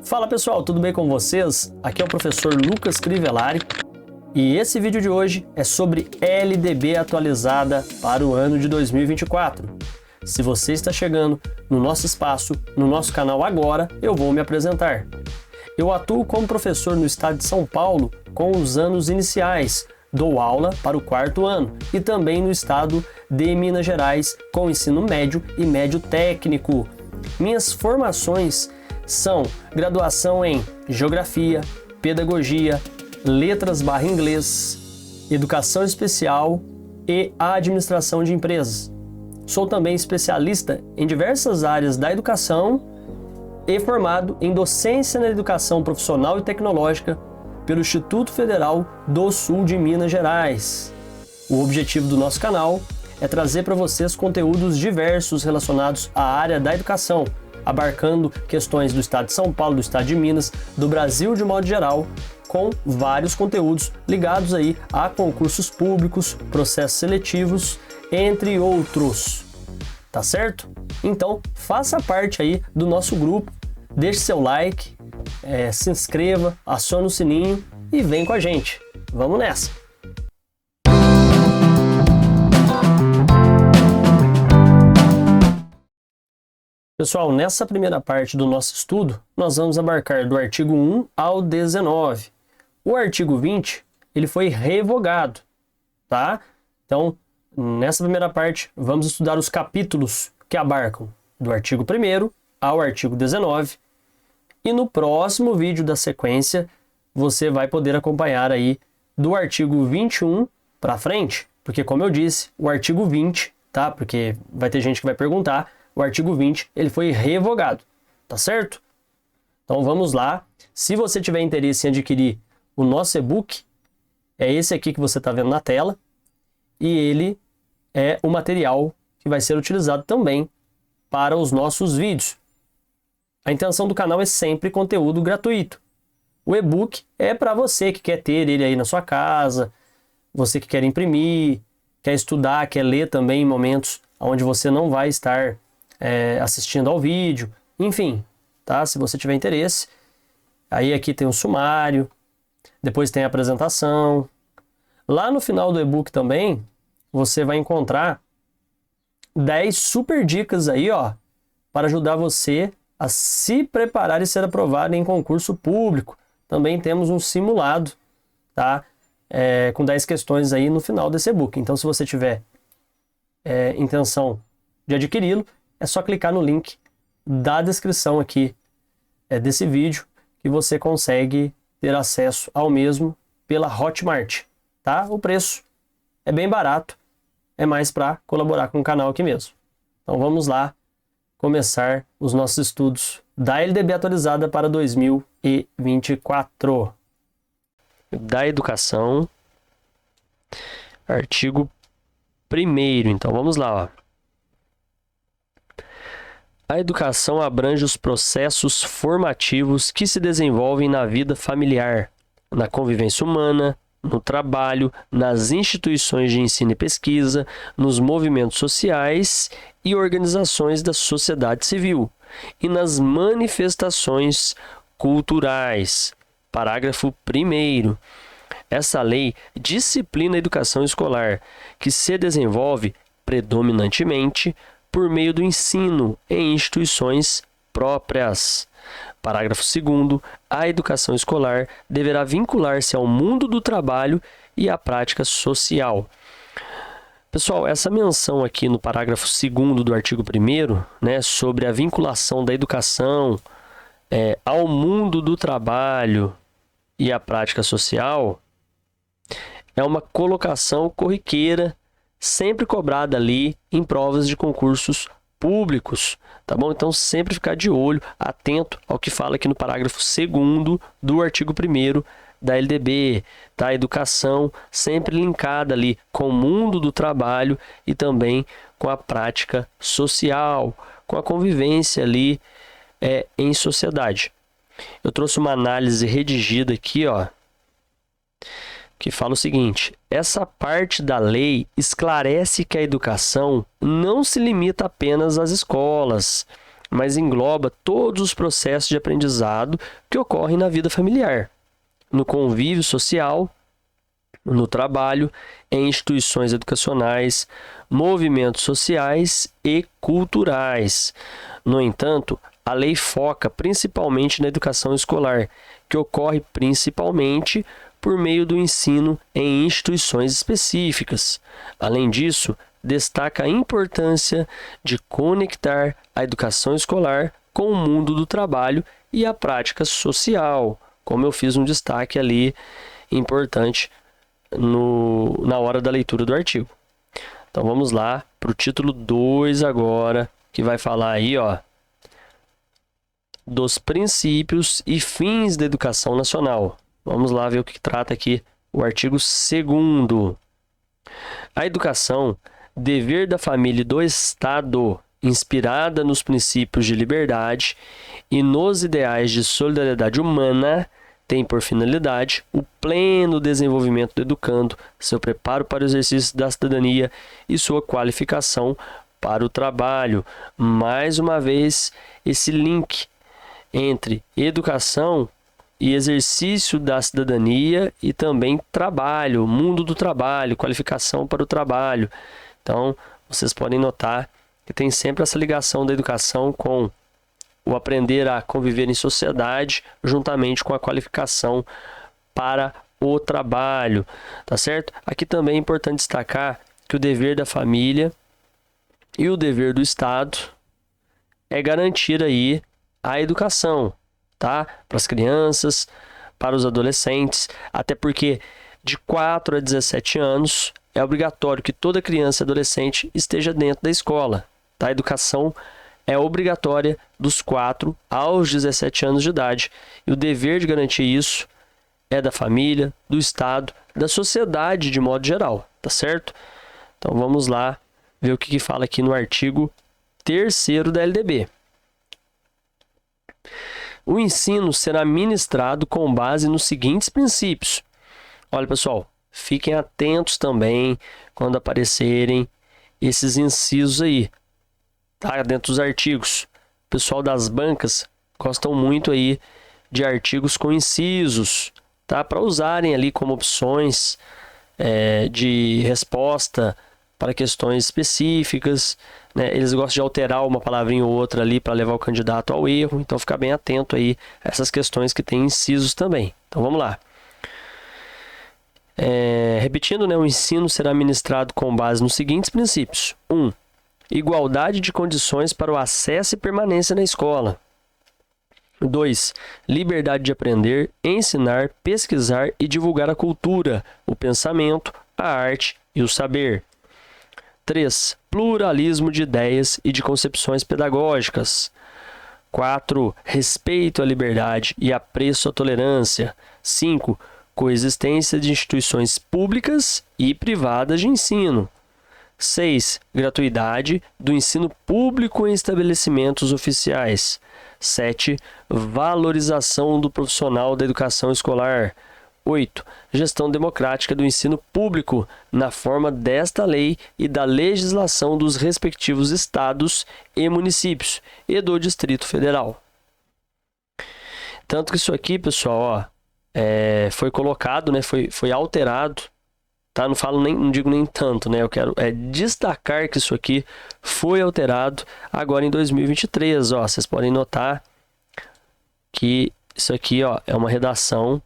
Fala pessoal, tudo bem com vocês? Aqui é o professor Lucas Crivellari e esse vídeo de hoje é sobre LDB atualizada para o ano de 2024. Se você está chegando no nosso espaço, no nosso canal agora, eu vou me apresentar. Eu atuo como professor no estado de São Paulo com os anos iniciais, dou aula para o 4º ano e também no estado de Minas Gerais com ensino médio e médio técnico. Minhas formações são graduação em Geografia, Pedagogia, Letras/Inglês, Educação Especial e Administração de Empresas. Sou também especialista em diversas áreas da educação e formado em Docência na Educação Profissional e Tecnológica pelo Instituto Federal do Sul de Minas Gerais. O objetivo do nosso canal é trazer para vocês conteúdos diversos relacionados à área da educação, abarcando questões do estado de São Paulo, do estado de Minas, do Brasil de modo geral, com vários conteúdos ligados aí a concursos públicos, processos seletivos, entre outros. Tá certo? Então, faça parte aí do nosso grupo, deixe seu like, se inscreva, acione o sininho e vem com a gente. Vamos nessa! Pessoal, nessa primeira parte do nosso estudo, nós vamos abarcar do artigo 1 ao 19. O artigo 20, ele foi revogado, tá? Então, nessa primeira parte, vamos estudar os capítulos que abarcam do artigo 1º ao artigo 19. E no próximo vídeo da sequência, você vai poder acompanhar aí do artigo 21 para frente, porque como eu disse, o artigo 20, tá? Porque vai ter gente que vai perguntar, o artigo 20, ele foi revogado, tá certo? Então vamos lá. Se você tiver interesse em adquirir o nosso e-book, é esse aqui que você está vendo na tela, e ele é o material que vai ser utilizado também para os nossos vídeos. A intenção do canal é sempre conteúdo gratuito. O e-book é para você que quer ter ele aí na sua casa, você que quer imprimir, quer estudar, quer ler também em momentos onde você não vai estar assistindo ao vídeo, enfim, tá? Se você tiver interesse, aí aqui tem o sumário, depois tem a apresentação. Lá no final do e-book também, você vai encontrar 10 super dicas aí, ó, para ajudar você a se preparar e ser aprovado em concurso público. Também temos um simulado, tá? Com 10 questões aí no final desse e-book. Então, se você tiver intenção de adquiri-lo, é só clicar no link da descrição aqui desse vídeo que você consegue ter acesso ao mesmo pela Hotmart, tá? O preço é bem barato, é mais para colaborar com o canal aqui mesmo. Então vamos lá começar os nossos estudos da LDB atualizada para 2024. Da educação, artigo 1º. Então vamos lá, ó. A educação abrange os processos formativos que se desenvolvem na vida familiar, na convivência humana, no trabalho, nas instituições de ensino e pesquisa, nos movimentos sociais e organizações da sociedade civil e nas manifestações culturais. Parágrafo 1º. Essa lei disciplina a educação escolar, que se desenvolve predominantemente por meio do ensino em instituições próprias. Parágrafo 2º. A educação escolar deverá vincular-se ao mundo do trabalho e à prática social. Pessoal, essa menção aqui no parágrafo 2º do artigo 1º, né, sobre a vinculação da educação ao mundo do trabalho e à prática social, é uma colocação corriqueira sempre cobrada ali em provas de concursos públicos, tá bom? Então, sempre ficar de olho, atento ao que fala aqui no parágrafo 2º do artigo 1º da LDB, tá? A educação sempre linkada ali com o mundo do trabalho e também com a prática social, com a convivência ali em sociedade. Eu trouxe uma análise redigida aqui, ó, que fala o seguinte: essa parte da lei esclarece que a educação não se limita apenas às escolas, mas engloba todos os processos de aprendizado que ocorrem na vida familiar, no convívio social, no trabalho, em instituições educacionais, movimentos sociais e culturais. No entanto, a lei foca principalmente na educação escolar, que ocorre principalmente por meio do ensino em instituições específicas. Além disso, destaca a importância de conectar a educação escolar com o mundo do trabalho e a prática social, como eu fiz um destaque ali importante na hora da leitura do artigo. Então vamos lá para o título 2 agora, que vai falar aí, ó, dos princípios e fins da educação nacional. Vamos lá ver o que trata aqui o artigo 2º. A educação, dever da família e do Estado, inspirada nos princípios de liberdade e nos ideais de solidariedade humana, tem por finalidade o pleno desenvolvimento do educando, seu preparo para o exercício da cidadania e sua qualificação para o trabalho. Mais uma vez, esse link entre educação e exercício da cidadania e também trabalho, mundo do trabalho, qualificação para o trabalho. Então, vocês podem notar que tem sempre essa ligação da educação com o aprender a conviver em sociedade, juntamente com a qualificação para o trabalho, tá certo? Aqui também é importante destacar que o dever da família e o dever do Estado é garantir aí a educação, tá? Para as crianças, para os adolescentes, até porque de 4 a 17 anos é obrigatório que toda criança e adolescente esteja dentro da escola, tá? A educação é obrigatória dos 4 aos 17 anos de idade. E o dever de garantir isso é da família, do Estado, da sociedade de modo geral, tá certo? Então vamos lá ver o que fala aqui no artigo 3º da LDB. O ensino será ministrado com base nos seguintes princípios. Olha, pessoal, fiquem atentos também quando aparecerem esses incisos aí, tá? Dentro dos artigos. O pessoal das bancas gostam muito aí de artigos com incisos, tá? Para usarem ali como opções de resposta para questões específicas, né? Eles gostam de alterar uma palavrinha ou outra ali para levar o candidato ao erro, então fica bem atento aí a essas questões que têm incisos também. Então vamos lá. Repetindo, né? O ensino será ministrado com base nos seguintes princípios. 1. Igualdade de condições para o acesso e permanência na escola. 2. Liberdade de aprender, ensinar, pesquisar e divulgar a cultura, o pensamento, a arte e o saber. 3. Pluralismo de ideias e de concepções pedagógicas. 4. Respeito à liberdade e apreço à tolerância. 5. Coexistência de instituições públicas e privadas de ensino. 6. Gratuidade do ensino público em estabelecimentos oficiais. 7. Valorização do profissional da educação escolar. 8. Gestão democrática do ensino público na forma desta lei e da legislação dos respectivos estados e municípios e do Distrito Federal. Tanto que isso aqui, pessoal, foi colocado, né, foi alterado, tá? Não digo nem tanto, né? Eu quero destacar que isso aqui foi alterado agora em 2023, ó. Vocês podem notar que isso aqui, ó, é uma redação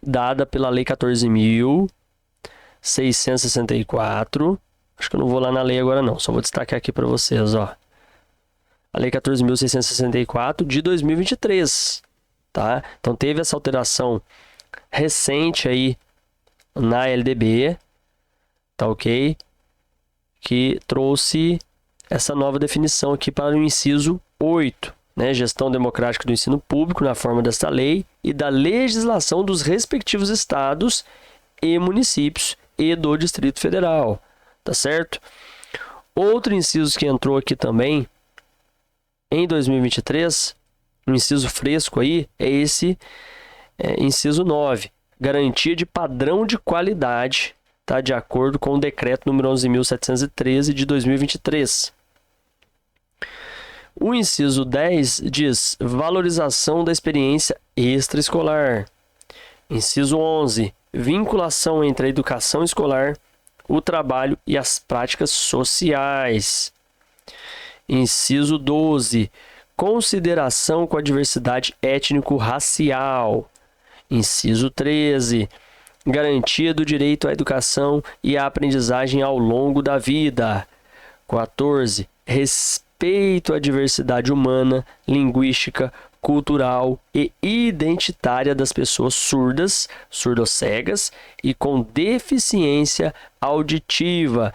dada pela Lei 14.664. Acho que eu não vou lá na lei agora não, só vou destacar aqui para vocês, ó. A Lei 14.664 de 2023, tá? Então teve essa alteração recente aí na LDB, tá ok? Que trouxe essa nova definição aqui para o inciso 8. Né, gestão democrática do ensino público na forma desta lei e da legislação dos respectivos estados e municípios e do Distrito Federal, tá certo? Outro inciso que entrou aqui também em 2023, um inciso fresco aí, é esse inciso 9, garantia de padrão de qualidade, tá, de acordo com o decreto número 11.713 de 2023. O inciso 10 diz valorização da experiência extraescolar. Inciso 11, vinculação entre a educação escolar, o trabalho e as práticas sociais. Inciso 12, consideração com a diversidade étnico-racial. Inciso 13, garantia do direito à educação e à aprendizagem ao longo da vida. 14, respeito à diversidade humana, linguística, cultural e identitária das pessoas surdas, surdo-cegas e com deficiência auditiva.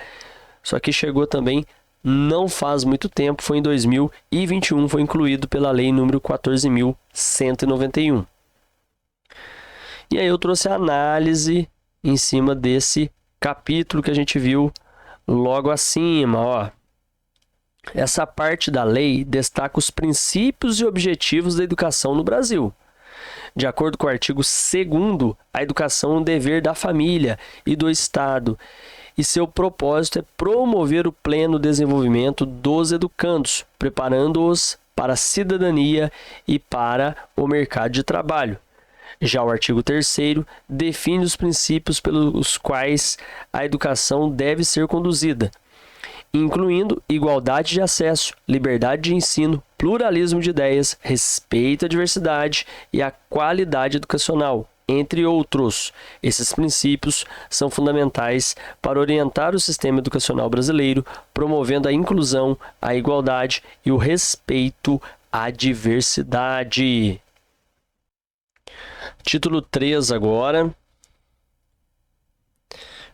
Isso aqui chegou também não faz muito tempo, foi em 2021, foi incluído pela lei número 14.191. E aí eu trouxe a análise em cima desse capítulo que a gente viu logo acima, ó. Essa parte da lei destaca os princípios e objetivos da educação no Brasil. De acordo com o artigo 2º, a educação é um dever da família e do Estado, e seu propósito é promover o pleno desenvolvimento dos educandos, preparando-os para a cidadania e para o mercado de trabalho. Já o artigo 3º define os princípios pelos quais a educação deve ser conduzida, incluindo igualdade de acesso, liberdade de ensino, pluralismo de ideias, respeito à diversidade e à qualidade educacional, entre outros. Esses princípios são fundamentais para orientar o sistema educacional brasileiro, promovendo a inclusão, a igualdade e o respeito à diversidade. Título 3 agora.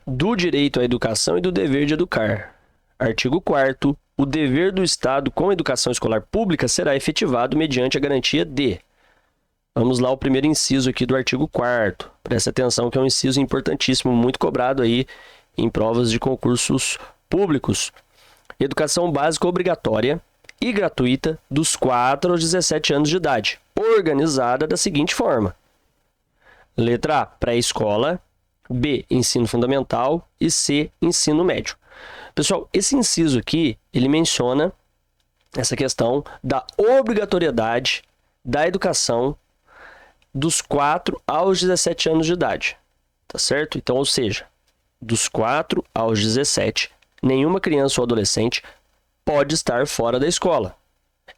Do direito à educação e do dever de educar. Artigo 4º. O dever do Estado com a educação escolar pública será efetivado mediante a garantia de... Vamos lá, o primeiro inciso aqui do artigo 4º. Preste atenção que é um inciso importantíssimo, muito cobrado aí em provas de concursos públicos. Educação básica obrigatória e gratuita dos 4 aos 17 anos de idade, organizada da seguinte forma. Letra A, pré-escola, B, ensino fundamental e C, ensino médio. Pessoal, esse inciso aqui, ele menciona essa questão da obrigatoriedade da educação dos 4 aos 17 anos de idade, tá certo? Então, ou seja, dos 4 aos 17, nenhuma criança ou adolescente pode estar fora da escola.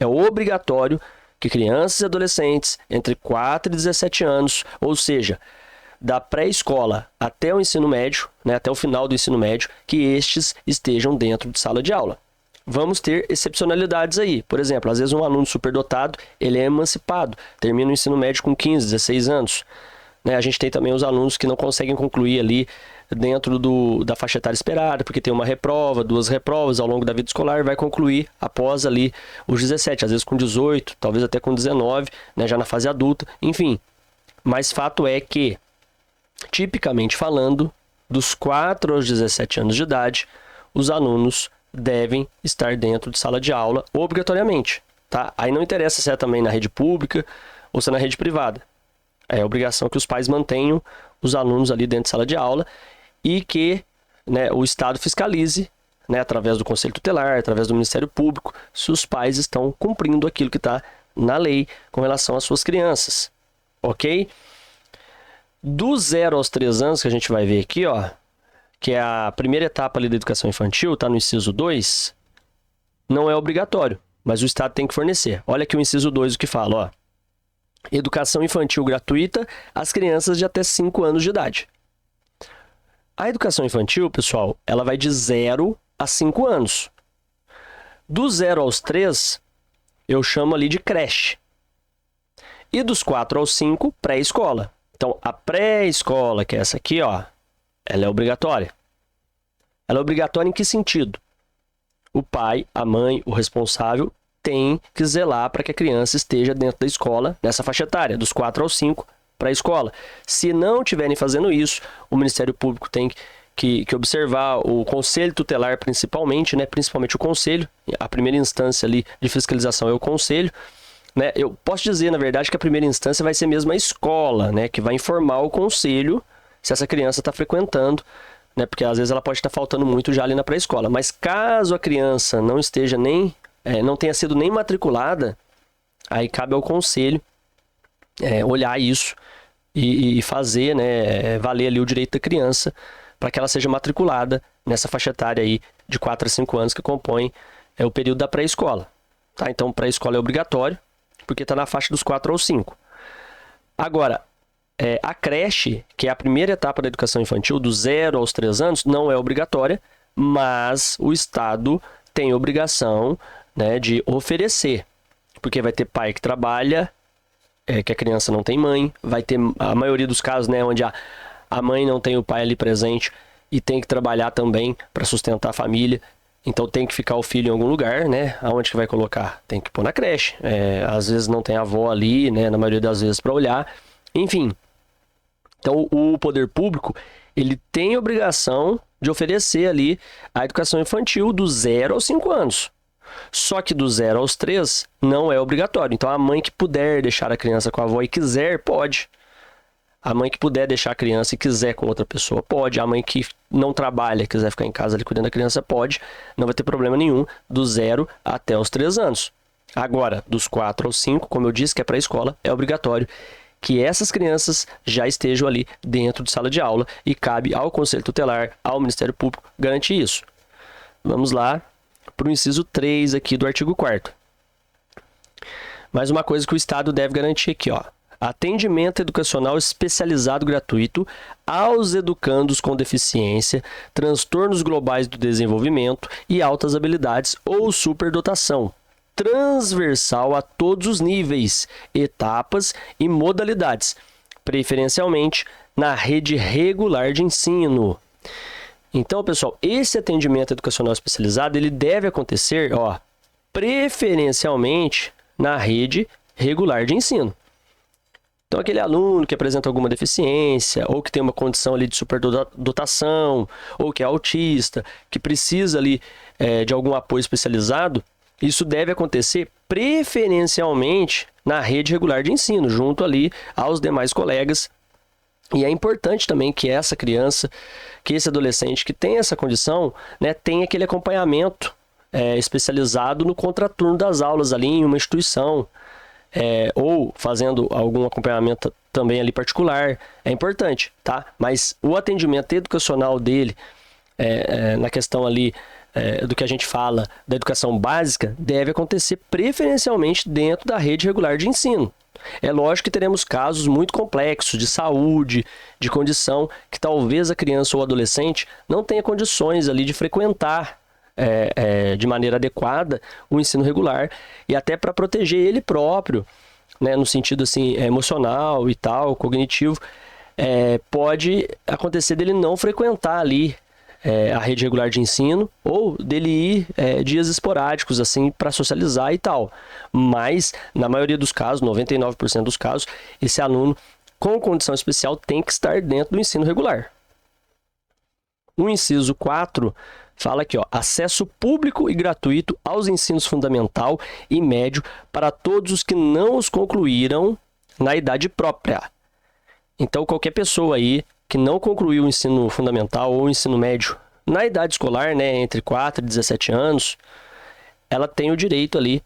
É obrigatório que crianças e adolescentes entre 4 e 17 anos, ou seja, da pré-escola até o ensino médio, né, até o final do ensino médio, que estes estejam dentro de sala de aula. Vamos ter excepcionalidades aí. Por exemplo, às vezes um aluno superdotado, ele é emancipado, termina o ensino médio com 15, 16 anos. Né? A gente tem também os alunos que não conseguem concluir ali dentro da faixa etária esperada, porque tem uma reprova, 2 reprovas ao longo da vida escolar, vai concluir após ali os 17, às vezes com 18, talvez até com 19, né, já na fase adulta, enfim. Mas fato é que, tipicamente falando, dos 4 aos 17 anos de idade, os alunos devem estar dentro de sala de aula obrigatoriamente, tá? Aí não interessa se é também na rede pública ou se é na rede privada. É obrigação que os pais mantenham os alunos ali dentro de sala de aula e que, né, o Estado fiscalize, né, através do Conselho Tutelar, através do Ministério Público, se os pais estão cumprindo aquilo que está na lei com relação às suas crianças, ok? Do 0 aos 3 anos, que a gente vai ver aqui, ó, que é a primeira etapa ali da educação infantil, está no inciso 2, não é obrigatório, mas o Estado tem que fornecer. Olha aqui o inciso 2 o que fala, ó. Educação infantil gratuita às crianças de até 5 anos de idade. A educação infantil, pessoal, ela vai de 0 a 5 anos. Do 0 aos 3, eu chamo ali de creche. E dos 4 aos 5, pré-escola. Então, a pré-escola, que é essa aqui, ó, ela é obrigatória. Ela é obrigatória em que sentido? O pai, a mãe, o responsável tem que zelar para que a criança esteja dentro da escola, nessa faixa etária, dos 4 aos 5, para a escola. Se não estiverem fazendo isso, o Ministério Público tem que observar, o Conselho Tutelar principalmente, né? Principalmente o Conselho, a primeira instância ali de fiscalização é o Conselho, né? Eu posso dizer, na verdade, que a primeira instância vai ser mesmo a escola, né? Que vai informar o Conselho se essa criança está frequentando, né? Porque às vezes ela pode estar faltando muito já ali na pré-escola. Mas caso a criança não esteja nem não tenha sido nem matriculada, aí cabe ao conselho olhar isso e fazer, né, valer ali o direito da criança para que ela seja matriculada nessa faixa etária aí de 4 a 5 anos que compõe o período da pré-escola. Tá? Então, pré-escola é obrigatório, porque está na faixa dos 4 aos 5. Agora, a creche, que é a primeira etapa da educação infantil, do 0 aos 3 anos, não é obrigatória, mas o Estado tem obrigação, né, de oferecer. Porque vai ter pai que trabalha, que a criança não tem mãe, vai ter a maioria dos casos, né, onde a mãe não tem o pai ali presente e tem que trabalhar também para sustentar a família. Então tem que ficar o filho em algum lugar, né? Aonde que vai colocar? Tem que pôr na creche. Às vezes não tem a avó ali, né? Na maioria das vezes para olhar. Enfim. Então o poder público, ele tem obrigação de oferecer ali a educação infantil do 0 aos 5 anos. Só que do 0 aos 3 não é obrigatório. Então a mãe que puder deixar a criança com a avó e quiser, pode. A mãe que puder deixar a criança e quiser com outra pessoa, pode. A mãe que não trabalha, quiser ficar em casa ali cuidando da criança, pode. Não vai ter problema nenhum, do 0 até os 3 anos. Agora, dos 4 aos 5, como eu disse, que é pré-escola, é obrigatório que essas crianças já estejam ali dentro de sala de aula e cabe ao Conselho Tutelar, ao Ministério Público, garantir isso. Vamos lá para o inciso 3 aqui do artigo 4º. Mais uma coisa que o Estado deve garantir aqui, ó. Atendimento educacional especializado gratuito aos educandos com deficiência, transtornos globais do desenvolvimento e altas habilidades ou superdotação, transversal a todos os níveis, etapas e modalidades, preferencialmente na rede regular de ensino. Então, pessoal, esse atendimento educacional especializado, ele deve acontecer, ó, preferencialmente na rede regular de ensino. Então, aquele aluno que apresenta alguma deficiência, ou que tem uma condição ali de superdotação, ou que é autista, que precisa ali de algum apoio especializado, isso deve acontecer preferencialmente na rede regular de ensino, junto ali aos demais colegas. E é importante também que essa criança, que esse adolescente que tem essa condição, né, tenha aquele acompanhamento especializado no contraturno das aulas ali em uma instituição, ou fazendo algum acompanhamento também ali particular, é importante, tá? Mas o atendimento educacional dele, na questão ali do que a gente fala da educação básica, deve acontecer preferencialmente dentro da rede regular de ensino. É lógico que teremos casos muito complexos de saúde, de condição, que talvez a criança ou adolescente não tenha condições ali de frequentar de maneira adequada o ensino regular, e até para proteger ele próprio, né, no sentido assim, emocional e tal, cognitivo, pode acontecer dele não frequentar ali a rede regular de ensino, ou dele ir dias esporádicos assim para socializar e tal. Mas na maioria dos casos, 99% dos casos, esse aluno com condição especial tem que estar dentro do ensino regular. O inciso 4 fala aqui, ó, acesso público e gratuito aos ensinos fundamental e médio para todos os que não os concluíram na idade própria. Então, qualquer pessoa aí que não concluiu o ensino fundamental ou o ensino médio na idade escolar, né, entre 4 e 17 anos, ela tem o direito ali,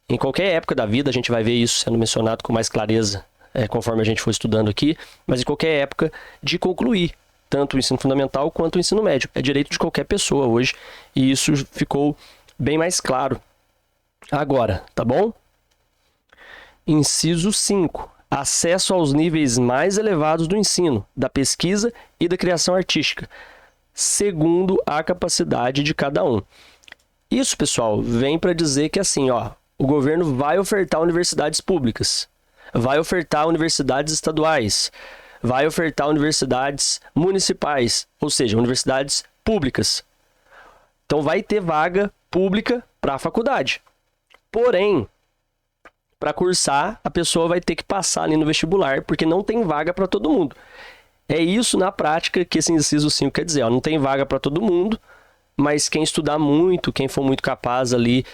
em qualquer época da vida, a gente vai ver isso sendo mencionado com mais clareza, conforme a gente for estudando aqui, mas em qualquer época, de concluir tanto o ensino fundamental quanto o ensino médio. É direito de qualquer pessoa hoje, e isso ficou bem mais claro agora, tá bom? Inciso 5. Acesso aos níveis mais elevados do ensino, da pesquisa e da criação artística, segundo a capacidade de cada um. Isso, pessoal, vem para dizer que assim, ó, o governo vai ofertar universidades públicas, vai ofertar universidades estaduais, vai ofertar universidades municipais, ou seja, universidades públicas. Então vai ter vaga pública para a faculdade. Porém, para cursar, a pessoa vai ter que passar ali no vestibular, porque não tem vaga para todo mundo. É isso na prática que esse inciso 5 quer dizer, ó, não tem vaga para todo mundo, mas quem estudar muito, quem for muito capaz ali,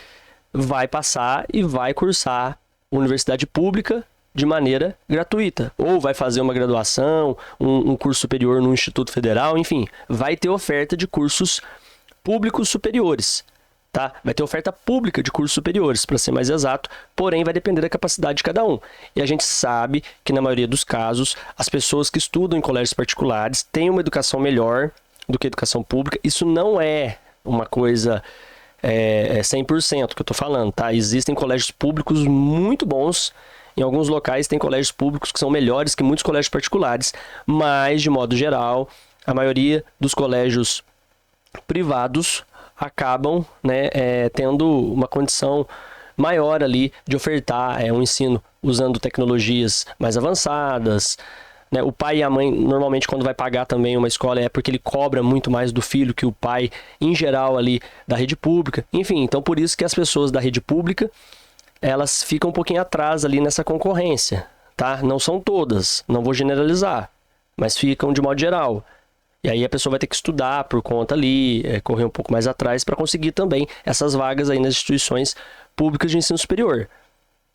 vai passar e vai cursar universidade pública de maneira gratuita, ou vai fazer uma graduação, um curso superior no Instituto Federal, enfim, vai ter oferta de cursos públicos superiores, Tá? Vai ter oferta pública de cursos superiores, para ser mais exato, porém vai depender da capacidade de cada um. E a gente sabe que na maioria dos casos, as pessoas que estudam em colégios particulares têm uma educação melhor do que a educação pública. Isso não é uma coisa 100% que eu estou falando, tá? Existem colégios públicos muito bons. Em alguns locais tem colégios públicos que são melhores que muitos colégios particulares, mas, de modo geral, a maioria dos colégios privados acabam, né, tendo uma condição maior ali de ofertar um ensino usando tecnologias mais avançadas, né? O pai e a mãe, normalmente, quando vai pagar também uma escola, é porque ele cobra muito mais do filho que o pai, em geral, ali da rede pública. Enfim, então por isso que as pessoas da rede pública, elas ficam um pouquinho atrás ali nessa concorrência, tá? Não são todas, não vou generalizar, mas ficam de modo geral. E aí a pessoa vai ter que estudar por conta ali, correr um pouco mais atrás para conseguir também essas vagas aí nas instituições públicas de ensino superior,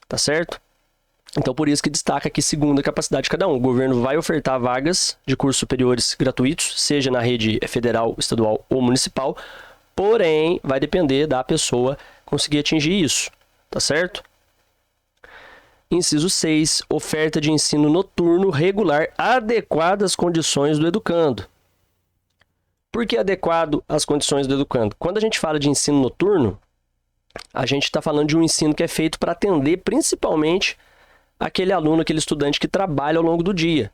tá certo? Então por isso que destaca aqui segundo a capacidade de cada um. O governo vai ofertar vagas de cursos superiores gratuitos, seja na rede federal, estadual ou municipal, porém vai depender da pessoa conseguir atingir isso, tá certo? Inciso 6, oferta de ensino noturno regular adequada às condições do educando. Por que adequado às condições do educando? Quando a gente fala de ensino noturno, a gente está falando de um ensino que é feito para atender principalmente aquele aluno, aquele estudante que trabalha ao longo do dia.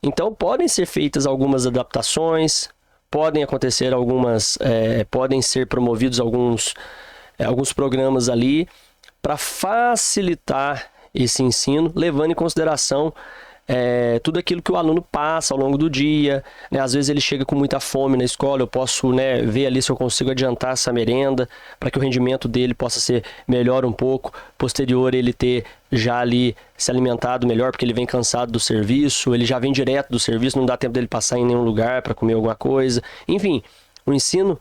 Então, podem ser feitas algumas adaptações, podem acontecer podem ser promovidos alguns programas ali para facilitar esse ensino, levando em consideração tudo aquilo que o aluno passa ao longo do dia, né? Às vezes ele chega com muita fome na escola, eu posso, né, ver ali se eu consigo adiantar essa merenda para que o rendimento dele possa ser melhor um pouco, posterior ele ter já ali se alimentado melhor, porque ele vem cansado do serviço, ele já vem direto do serviço, não dá tempo dele passar em nenhum lugar para comer alguma coisa. Enfim, o ensino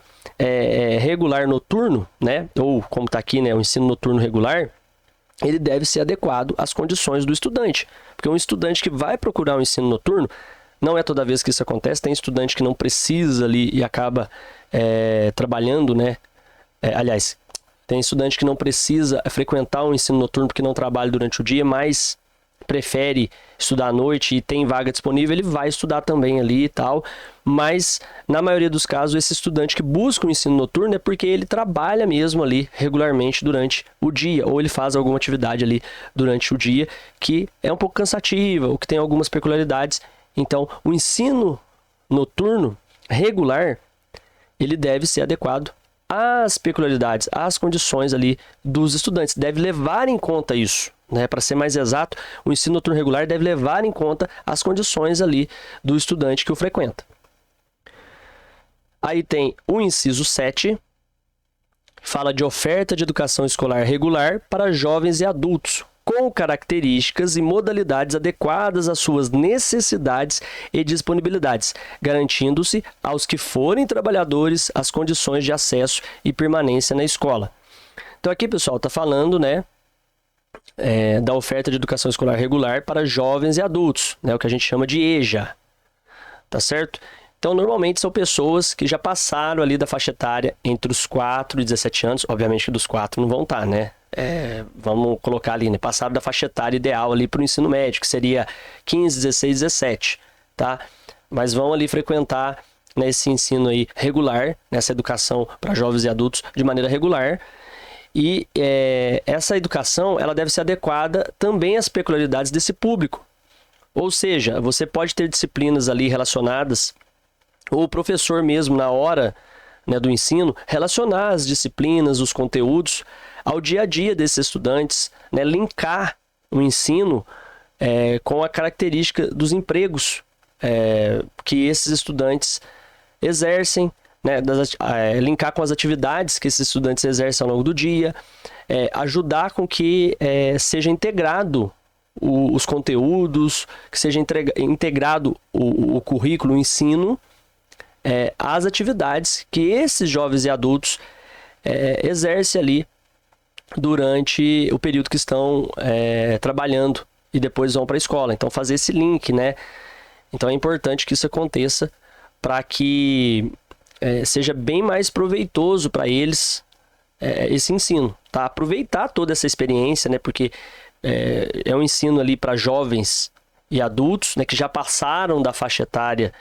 regular noturno, né, ou como está aqui, né, o ensino noturno regular, ele deve ser adequado às condições do estudante. Porque um estudante que vai procurar um ensino noturno, não é toda vez que isso acontece, tem estudante que não precisa ali e acaba trabalhando, né? Aliás, tem estudante que não precisa frequentar um ensino noturno porque não trabalha durante o dia, mas prefere estudar à noite e tem vaga disponível, ele vai estudar também ali e tal. Mas, na maioria dos casos, esse estudante que busca o ensino noturno é porque ele trabalha mesmo ali regularmente durante o dia, ou ele faz alguma atividade ali durante o dia que é um pouco cansativa, ou que tem algumas peculiaridades. Então, o ensino noturno regular, ele deve ser adequado às peculiaridades, às condições ali dos estudantes. Deve levar em conta isso, né? Para ser mais exato, o ensino noturno regular deve levar em conta as condições ali do estudante que o frequenta. Aí tem o inciso 7, fala de oferta de educação escolar regular para jovens e adultos, com características e modalidades adequadas às suas necessidades e disponibilidades, garantindo-se aos que forem trabalhadores as condições de acesso e permanência na escola. Então aqui, pessoal, está falando, né, da oferta de educação escolar regular para jovens e adultos, né, o que a gente chama de EJA, tá certo? Então, normalmente são pessoas que já passaram ali da faixa etária entre os 4 e 17 anos, obviamente que dos 4 não vão estar, né? Vamos colocar ali, né? Passaram da faixa etária ideal ali para o ensino médio, que seria 15, 16, 17, tá? Mas vão ali frequentar nesse ensino aí regular, nessa educação para jovens e adultos de maneira regular. E essa educação, ela deve ser adequada também às peculiaridades desse público. Ou seja, você pode ter disciplinas ali relacionadas, ou o professor mesmo, na hora, né, do ensino, relacionar as disciplinas, os conteúdos ao dia a dia desses estudantes, né, linkar o ensino com a característica dos empregos que esses estudantes exercem, né, linkar com as atividades que esses estudantes exercem ao longo do dia, ajudar com que seja integrado os conteúdos, que seja integrado o currículo, o ensino, às atividades que esses jovens e adultos exercem ali durante o período que estão trabalhando e depois vão para a escola. Então, fazer esse link, né? Então, é importante que isso aconteça para que seja bem mais proveitoso para eles, esse ensino, tá? Aproveitar toda essa experiência, né? Porque é um ensino ali para jovens e adultos, né? Que já passaram da faixa etária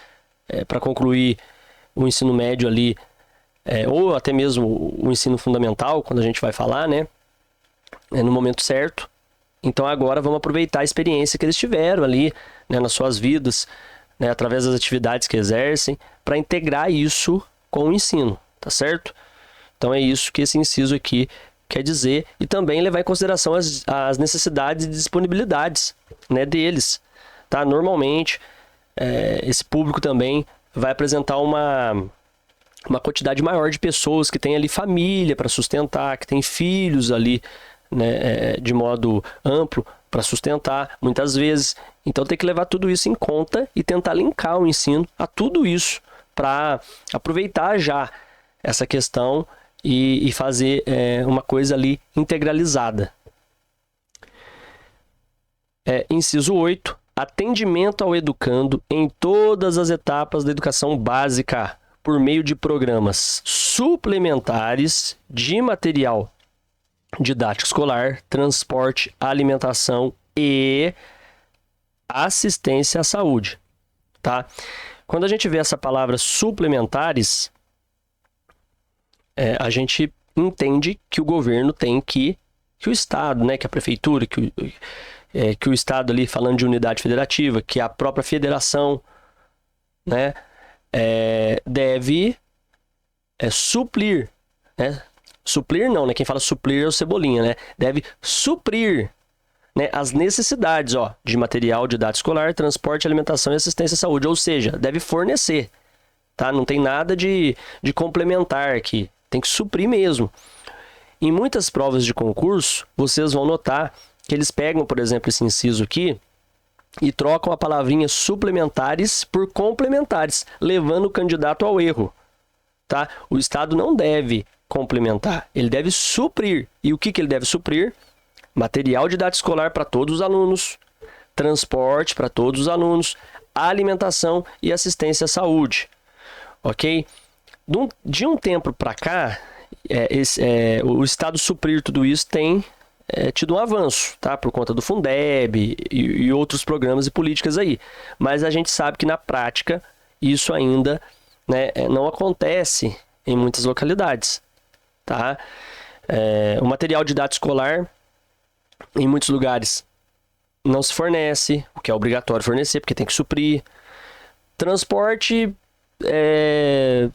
para concluir o ensino médio ali, ou até mesmo o ensino fundamental, quando a gente vai falar, né? No momento certo. Então agora vamos aproveitar a experiência que eles tiveram ali, né, nas suas vidas, né, através das atividades que exercem, para integrar isso com o ensino, tá certo? Então é isso que esse inciso aqui quer dizer, e também levar em consideração as necessidades e disponibilidades, né, deles, tá? Normalmente esse público também vai apresentar uma quantidade maior de pessoas que tem ali família para sustentar, que tem filhos ali, né, de modo amplo para sustentar, muitas vezes. Então tem que levar tudo isso em conta e tentar linkar o ensino a tudo isso para aproveitar já essa questão e fazer uma coisa ali integralizada. Inciso 8. Atendimento ao educando em todas as etapas da educação básica por meio de programas suplementares de material didático escolar, transporte, alimentação e assistência à saúde, tá? Quando a gente vê essa palavra suplementares, a gente entende que o governo tem que o Estado, né, que a prefeitura, que o Estado ali, falando de unidade federativa, que a própria federação, né, deve suplir, né? Suplir não, né? Quem fala suplir é o Cebolinha, né? Deve suprir, né, as necessidades, de material didático escolar, transporte, alimentação e assistência à saúde. Ou seja, deve fornecer, tá? Não tem nada de complementar aqui. Tem que suprir mesmo. Em muitas provas de concurso, vocês vão notar que eles pegam, por exemplo, esse inciso aqui e trocam a palavrinha suplementares por complementares, levando o candidato ao erro, tá? O Estado não deve complementar, ele deve suprir. E o que ele deve suprir? Material didático escolar para todos os alunos, transporte para todos os alunos, alimentação e assistência à saúde, ok? De um tempo para cá, o Estado suprir tudo isso tem tido um avanço, tá? Por conta do Fundeb e outros programas e políticas aí. Mas a gente sabe que na prática isso ainda, né, não acontece em muitas localidades, tá? O material didático escolar em muitos lugares não se fornece, o que é obrigatório fornecer, porque tem que suprir. Transporte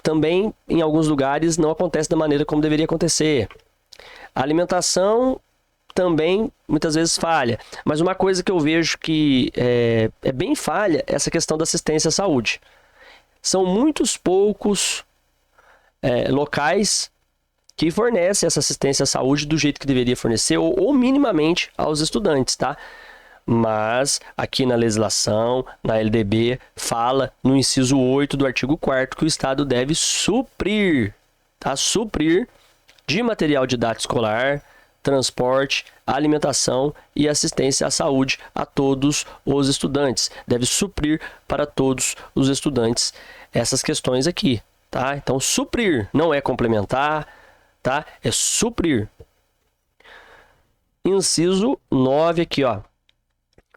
também em alguns lugares não acontece da maneira como deveria acontecer. A alimentação também muitas vezes falha. Mas uma coisa que eu vejo que é bem falha é essa questão da assistência à saúde. São muitos poucos locais que fornecem essa assistência à saúde do jeito que deveria fornecer, ou minimamente aos estudantes, tá? Mas aqui na legislação, na LDB, fala no inciso 8 do artigo 4º que o Estado deve suprir, tá? Suprir de material didático escolar, transporte, alimentação e assistência à saúde a todos os estudantes. Deve suprir para todos os estudantes essas questões aqui, tá? Então, suprir não é complementar, tá? É suprir. Inciso 9 aqui,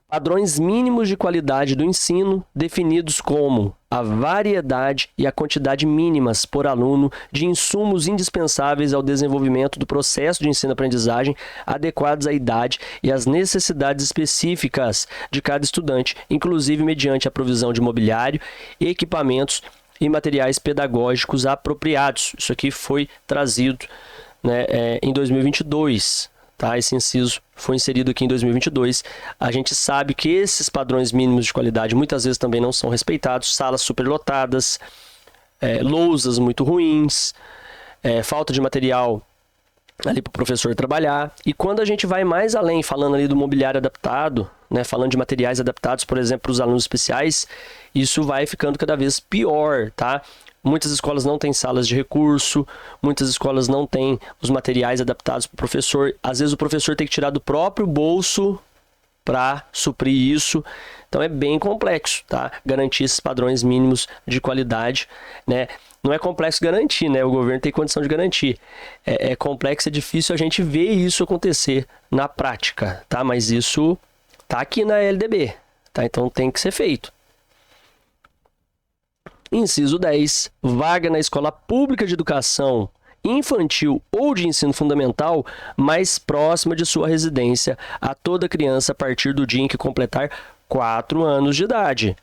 Padrões mínimos de qualidade do ensino, definidos como a variedade e a quantidade mínimas por aluno de insumos indispensáveis ao desenvolvimento do processo de ensino-aprendizagem, adequados à idade e às necessidades específicas de cada estudante, inclusive mediante a provisão de mobiliário, equipamentos e materiais pedagógicos apropriados. Isso aqui foi trazido, né, em 2022. Tá? Esse inciso foi inserido aqui em 2022. A gente sabe que esses padrões mínimos de qualidade muitas vezes também não são respeitados. Salas superlotadas, lousas muito ruins, falta de material ali para o professor trabalhar. E quando a gente vai mais além, falando ali do mobiliário adaptado, né, falando de materiais adaptados, por exemplo, para os alunos especiais, isso vai ficando cada vez pior, tá? Muitas escolas não têm salas de recurso, muitas escolas não têm os materiais adaptados para o professor. Às vezes o professor tem que tirar do próprio bolso para suprir isso. Então é bem complexo, tá? Garantir esses padrões mínimos de qualidade, né? Não é complexo garantir, né? O governo tem condição de garantir. É complexo, é difícil a gente ver isso acontecer na prática, tá? Mas isso tá aqui na LDB, tá? Então tem que ser feito. Inciso 10. Vaga na escola pública de educação infantil ou de ensino fundamental mais próxima de sua residência a toda criança a partir do dia em que completar 4 anos de idade.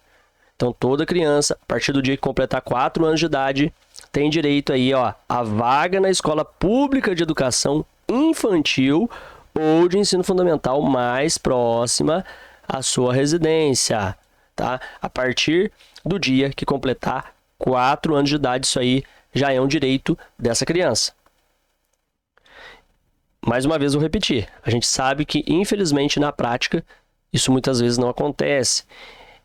Então, toda criança, a partir do dia que completar 4 anos de idade, tem direito aí, ó, a vaga na escola pública de educação infantil ou de ensino fundamental mais próxima à sua residência, tá? A partir do dia que completar 4 anos de idade, isso aí já é um direito dessa criança. Mais uma vez, vou repetir. A gente sabe que, infelizmente, na prática, isso muitas vezes não acontece.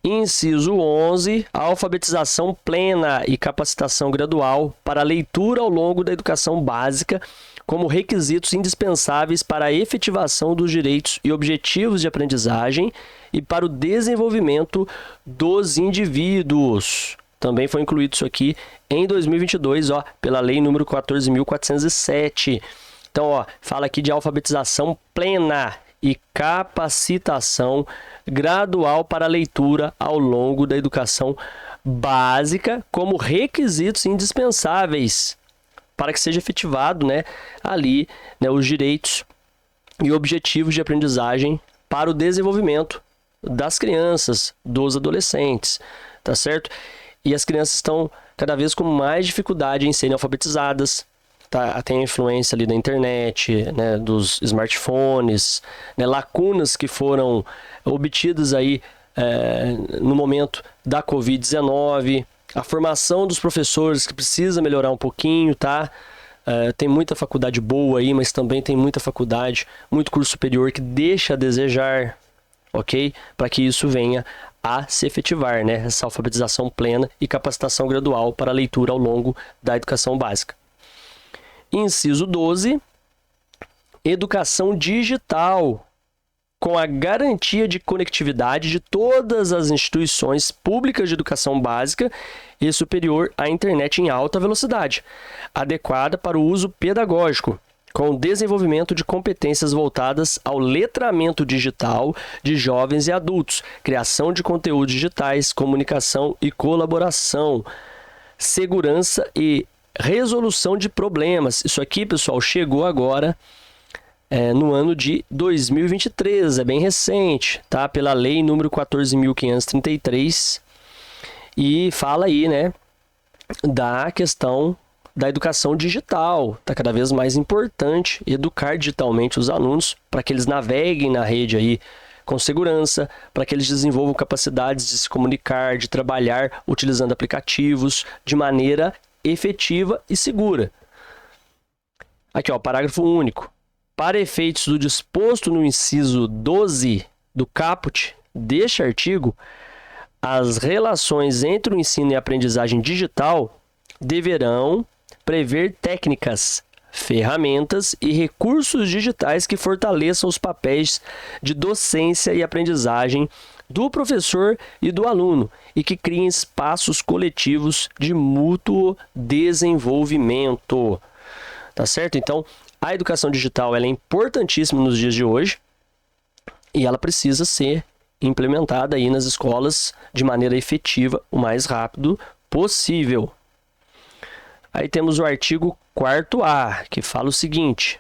Inciso 11, alfabetização plena e capacitação gradual para a leitura ao longo da educação básica como requisitos indispensáveis para a efetivação dos direitos e objetivos de aprendizagem e para o desenvolvimento dos indivíduos. Também foi incluído isso aqui em 2022, ó, pela Lei número 14.407. Então, ó, fala aqui de alfabetização plena e capacitação gradual para a leitura ao longo da educação básica como requisitos indispensáveis para que seja efetivado, né, ali, né, os direitos e objetivos de aprendizagem para o desenvolvimento das crianças, dos adolescentes, tá certo? E as crianças estão cada vez com mais dificuldade em serem alfabetizadas, tá? Tem a influência ali da internet, né, dos smartphones, né, lacunas que foram obtidas aí no momento da Covid-19, a formação dos professores que precisa melhorar um pouquinho, tá? Tem muita faculdade boa aí, mas também tem muita faculdade, muito curso superior que deixa a desejar, ok? Para que isso venha a se efetivar, né? Essa alfabetização plena e capacitação gradual para a leitura ao longo da educação básica. Inciso 12, educação digital, com a garantia de conectividade de todas as instituições públicas de educação básica e superior à internet em alta velocidade, adequada para o uso pedagógico, com o desenvolvimento de competências voltadas ao letramento digital de jovens e adultos, criação de conteúdos digitais, comunicação e colaboração, segurança e resolução de problemas. Isso aqui, pessoal, chegou agora no ano de 2023, é bem recente, tá? Pela Lei número 14.533 e fala aí, né, da questão da educação digital. Está cada vez mais importante educar digitalmente os alunos para que eles naveguem na rede aí com segurança, para que eles desenvolvam capacidades de se comunicar, de trabalhar utilizando aplicativos de maneira efetiva e segura. Aqui, ó, parágrafo único. Para efeitos do disposto no inciso 12 do caput deste artigo, as relações entre o ensino e a aprendizagem digital deverão prever técnicas, ferramentas e recursos digitais que fortaleçam os papéis de docência e aprendizagem do professor e do aluno e que criem espaços coletivos de mútuo desenvolvimento. Tá certo? Então, a educação digital ela é importantíssima nos dias de hoje e ela precisa ser implementada aí nas escolas de maneira efetiva o mais rápido possível. Aí temos o artigo 4º-A, que fala o seguinte: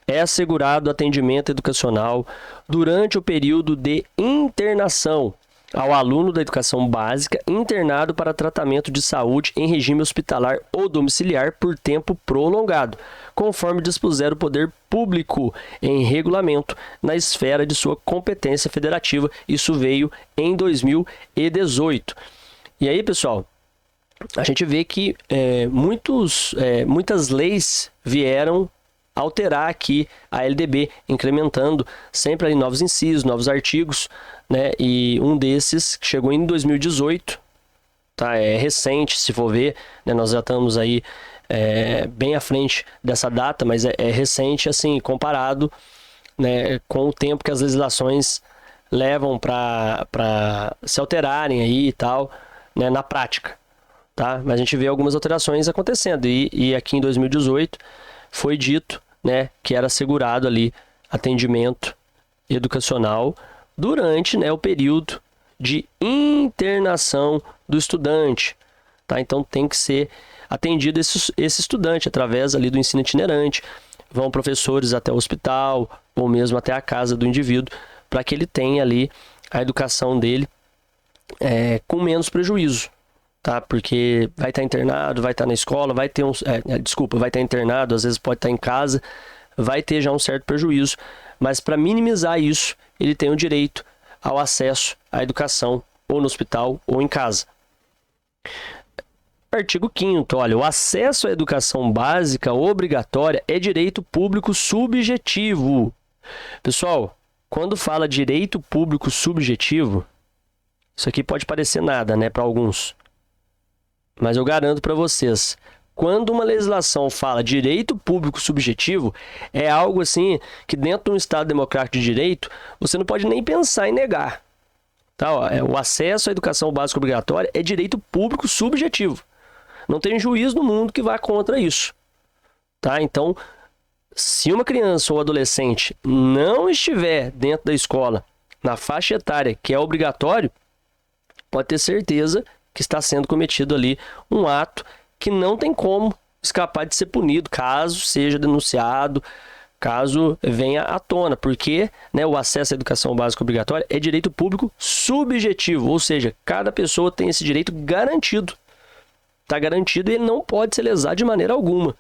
é assegurado atendimento educacional durante o período de internação ao aluno da educação básica internado para tratamento de saúde em regime hospitalar ou domiciliar por tempo prolongado, conforme dispuser o poder público em regulamento na esfera de sua competência federativa. Isso veio em 2018. E aí, pessoal, a gente vê que muitas leis vieram alterar aqui a LDB, incrementando sempre ali novos incisos, novos artigos, né? E um desses que chegou em 2018, tá? É recente, se for ver, né? Nós já estamos aí bem à frente dessa data, mas é recente, assim, comparado, né, com o tempo que as legislações levam para se alterarem aí e tal, né, na prática, tá? Mas a gente vê algumas alterações acontecendo e aqui em 2018 foi dito, né, que era assegurado ali atendimento educacional durante, né, o período de internação do estudante, tá? Então tem que ser atendido esse estudante através ali do ensino itinerante. Vão professores até o hospital ou mesmo até a casa do indivíduo para que ele tenha ali a educação dele com menos prejuízo, tá? Porque vai estar internado, vai estar na escola, vai ter vai estar internado, às vezes pode estar em casa, vai ter já um certo prejuízo, mas para minimizar isso, ele tem o direito ao acesso à educação ou no hospital ou em casa. Artigo 5º, olha, o acesso à educação básica obrigatória é direito público subjetivo. Pessoal, quando fala direito público subjetivo, isso aqui pode parecer nada, né, para alguns. Mas eu garanto para vocês, quando uma legislação fala direito público subjetivo, é algo assim que dentro de um Estado democrático de direito, você não pode nem pensar em negar. Tá? O acesso à educação básica obrigatória é direito público subjetivo. Não tem juiz no mundo que vá contra isso. Tá? Então, se uma criança ou adolescente não estiver dentro da escola, na faixa etária que é obrigatório, pode ter certeza que está sendo cometido ali um ato que não tem como escapar de ser punido, caso seja denunciado, caso venha à tona, porque, né, o acesso à educação básica obrigatória é direito público subjetivo, ou seja, cada pessoa tem esse direito garantido. Está garantido e ele não pode ser lesado de maneira alguma.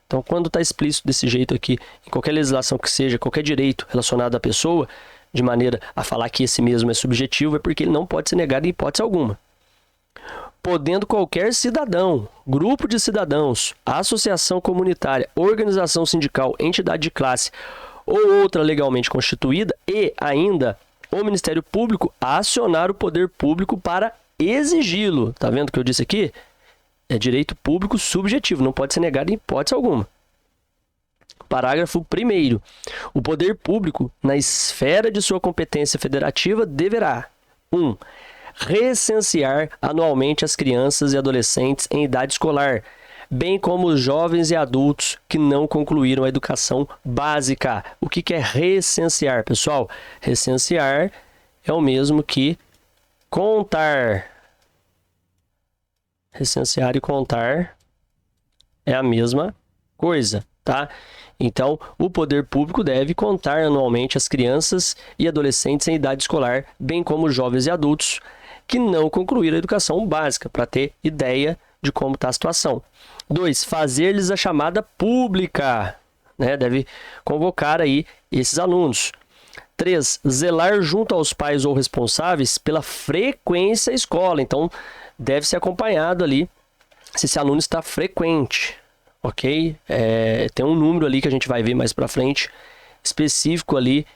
Então, quando está explícito desse jeito aqui, em qualquer legislação que seja, qualquer direito relacionado à pessoa, de maneira a falar que esse mesmo é subjetivo, é porque ele não pode ser negado em hipótese alguma. Podendo qualquer cidadão, grupo de cidadãos, associação comunitária, organização sindical, entidade de classe ou outra legalmente constituída e ainda o Ministério Público acionar o poder público para exigi-lo. Tá vendo o que eu disse aqui? É direito público subjetivo, não pode ser negado em hipótese alguma. Parágrafo 1º. O poder público, na esfera de sua competência federativa, deverá 1. Recensear anualmente as crianças e adolescentes em idade escolar, bem como os jovens e adultos que não concluíram a educação básica. O que é recensear, pessoal? Recensear é o mesmo que contar. Recensear e contar é a mesma coisa, tá? Então, o poder público deve contar anualmente as crianças e adolescentes em idade escolar, bem como os jovens e adultos que não concluíram a educação básica, para ter ideia de como está a situação. 2. Fazer-lhes a chamada pública, né? Deve convocar aí esses alunos. 3. Zelar junto aos pais ou responsáveis pela frequência à escola. Então, deve ser acompanhado ali se esse aluno está frequente, ok? Tem um número ali que a gente vai ver mais para frente, específico ali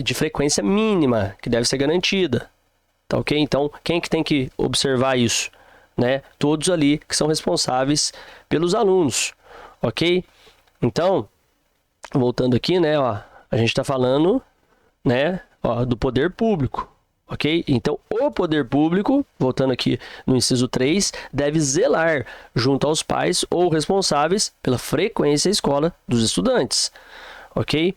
de frequência mínima, que deve ser garantida, tá ok? Então, quem que tem que observar isso? Né? Todos ali que são responsáveis pelos alunos, ok? Então, voltando aqui, né, ó, a gente está falando, né, ó, do poder público. Ok? Então, o poder público, voltando aqui no inciso 3, deve zelar junto aos pais ou responsáveis pela frequência à escola dos estudantes. Ok?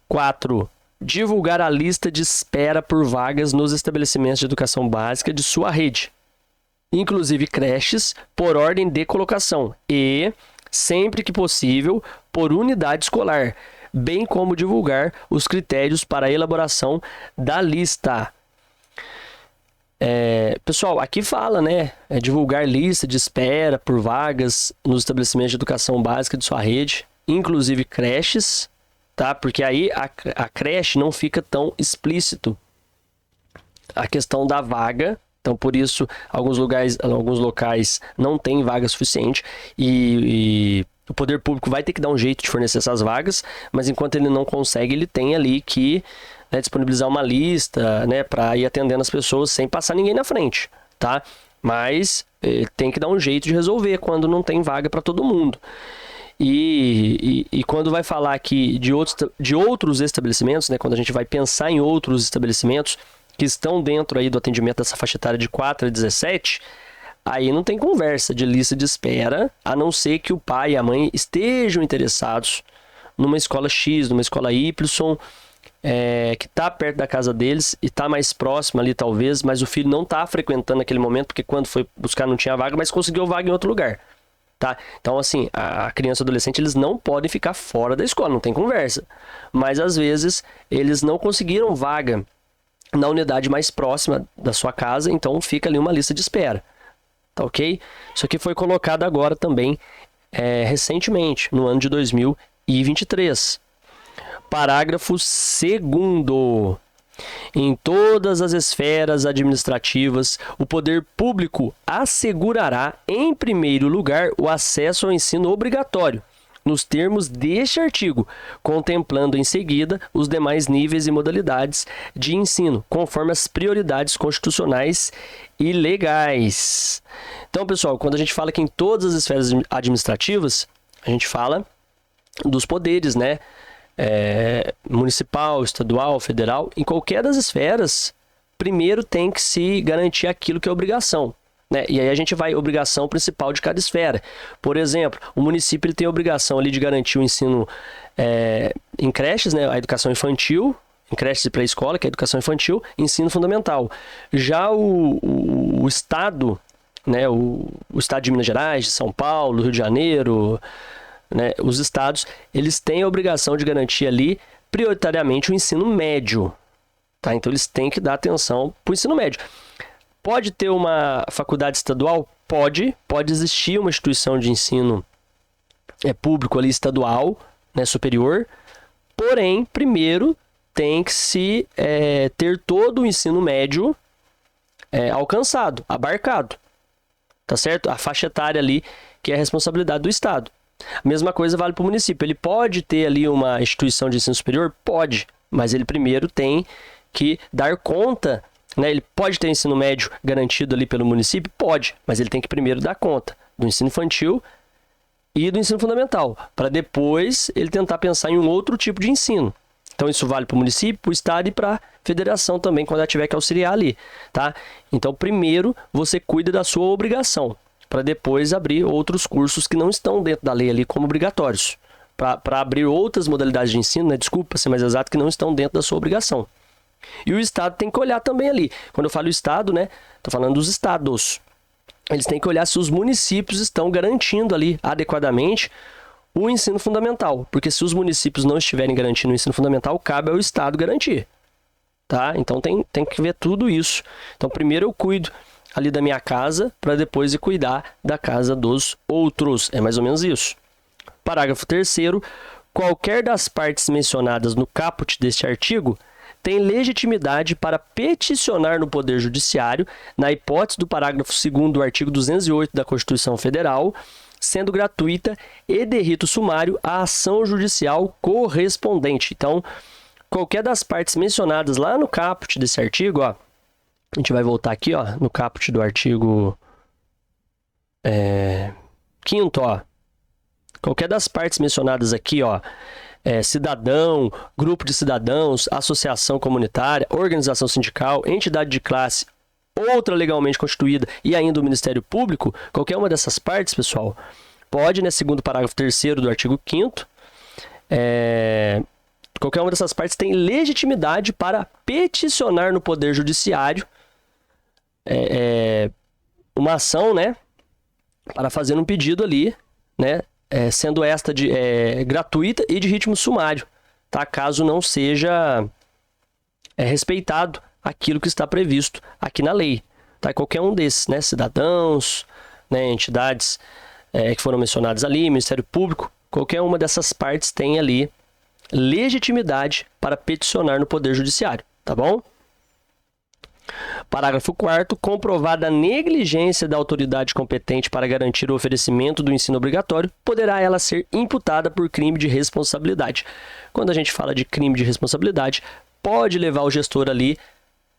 4. Divulgar a lista de espera por vagas nos estabelecimentos de educação básica de sua rede, inclusive creches, por ordem de colocação e, sempre que possível, por unidade escolar, bem como divulgar os critérios para a elaboração da lista. Pessoal, aqui fala, né, divulgar lista de espera por vagas nos estabelecimentos de educação básica de sua rede, inclusive creches, tá? Porque aí a creche não fica tão explícito a questão da vaga, então por isso alguns locais não tem vaga suficiente e o poder público vai ter que dar um jeito de fornecer essas vagas, mas enquanto ele não consegue, ele tem ali que, né, disponibilizar uma lista, né, para ir atendendo as pessoas sem passar ninguém na frente, tá? Mas tem que dar um jeito de resolver quando não tem vaga para todo mundo. E quando vai falar aqui de outros estabelecimentos, né, quando a gente vai pensar em outros estabelecimentos que estão dentro aí do atendimento dessa faixa etária de 4 a 17, aí não tem conversa de lista de espera, a não ser que o pai e a mãe estejam interessados numa escola X, numa escola Y, que está perto da casa deles e está mais próxima ali talvez, mas o filho não está frequentando naquele momento, porque quando foi buscar não tinha vaga, mas conseguiu vaga em outro lugar. Tá? Então, assim, a criança e o adolescente, eles não podem ficar fora da escola, não tem conversa. Mas, às vezes, eles não conseguiram vaga na unidade mais próxima da sua casa, então fica ali uma lista de espera. Tá ok? Isso aqui foi colocado agora também, recentemente, no ano de 2023. Parágrafo 2º. Em todas as esferas administrativas, o poder público assegurará, em primeiro lugar, o acesso ao ensino obrigatório, nos termos deste artigo, contemplando em seguida os demais níveis e modalidades de ensino, conforme as prioridades constitucionais e legais. Então, pessoal, quando a gente fala que em todas as esferas administrativas, a gente fala dos poderes, né? Municipal, estadual, federal, em qualquer das esferas, primeiro tem que se garantir aquilo que é obrigação, né? E aí a gente vai obrigação principal de cada esfera. Por exemplo, o município ele tem a obrigação ali de garantir o ensino em creches, né? A educação infantil, em creches e pré-escola, que é a educação infantil, ensino fundamental. Já o estado, né? O estado de Minas Gerais, de São Paulo, Rio de Janeiro, né, os estados, eles têm a obrigação de garantir ali, prioritariamente, o ensino médio. Tá? Então, eles têm que dar atenção para o ensino médio. Pode ter uma faculdade estadual? Pode existir uma instituição de ensino público ali, estadual, né, superior. Porém, primeiro, tem que se ter todo o ensino médio alcançado, abarcado. Tá certo? A faixa etária ali, que é a responsabilidade do estado. A mesma coisa vale para o município. Ele pode ter ali uma instituição de ensino superior? Pode, mas ele primeiro tem que dar conta, né? Ele pode ter ensino médio garantido ali pelo município? Pode, mas ele tem que primeiro dar conta do ensino infantil e do ensino fundamental, para depois ele tentar pensar em um outro tipo de ensino. Então isso vale para o município, para o estado e para a federação também, quando ela tiver que auxiliar ali, tá? Então primeiro você cuida da sua obrigação, para depois abrir outros cursos que não estão dentro da lei ali como obrigatórios. Para abrir outras modalidades de ensino, né? Desculpa ser mais exato, que não estão dentro da sua obrigação. E o Estado tem que olhar também ali. Quando eu falo Estado, né? Estou falando dos estados. Eles têm que olhar se os municípios estão garantindo ali adequadamente o ensino fundamental. Porque se os municípios não estiverem garantindo o ensino fundamental, cabe ao Estado garantir. Tá? Então tem que ver tudo isso. Então primeiro eu cuido ali da minha casa, para depois ir cuidar da casa dos outros. É mais ou menos isso. Parágrafo 3º. Qualquer das partes mencionadas no caput deste artigo tem legitimidade para peticionar no Poder Judiciário, na hipótese do parágrafo 2º do artigo 208 da Constituição Federal, sendo gratuita e de rito sumário a ação judicial correspondente. Então, qualquer das partes mencionadas lá no caput desse artigo, ó, a gente vai voltar aqui, ó, no caput do artigo 5º, ó. Qualquer das partes mencionadas aqui, ó, cidadão, grupo de cidadãos, associação comunitária, organização sindical, entidade de classe, outra legalmente constituída e ainda o Ministério Público, qualquer uma dessas partes, pessoal, pode, né, segundo o parágrafo 3º do artigo 5º, qualquer uma dessas partes tem legitimidade para peticionar no Poder Judiciário uma ação, né, para fazer um pedido ali, né, sendo esta gratuita e de ritmo sumário, tá? Caso não seja respeitado aquilo que está previsto aqui na lei, tá? Qualquer um desses, né, cidadãos, né, entidades que foram mencionadas ali, Ministério Público, qualquer uma dessas partes tem ali legitimidade para peticionar no Poder Judiciário, tá bom? Parágrafo 4º. Comprovada a negligência da autoridade competente para garantir o oferecimento do ensino obrigatório, poderá ela ser imputada por crime de responsabilidade. Quando a gente fala de crime de responsabilidade, pode levar o gestor ali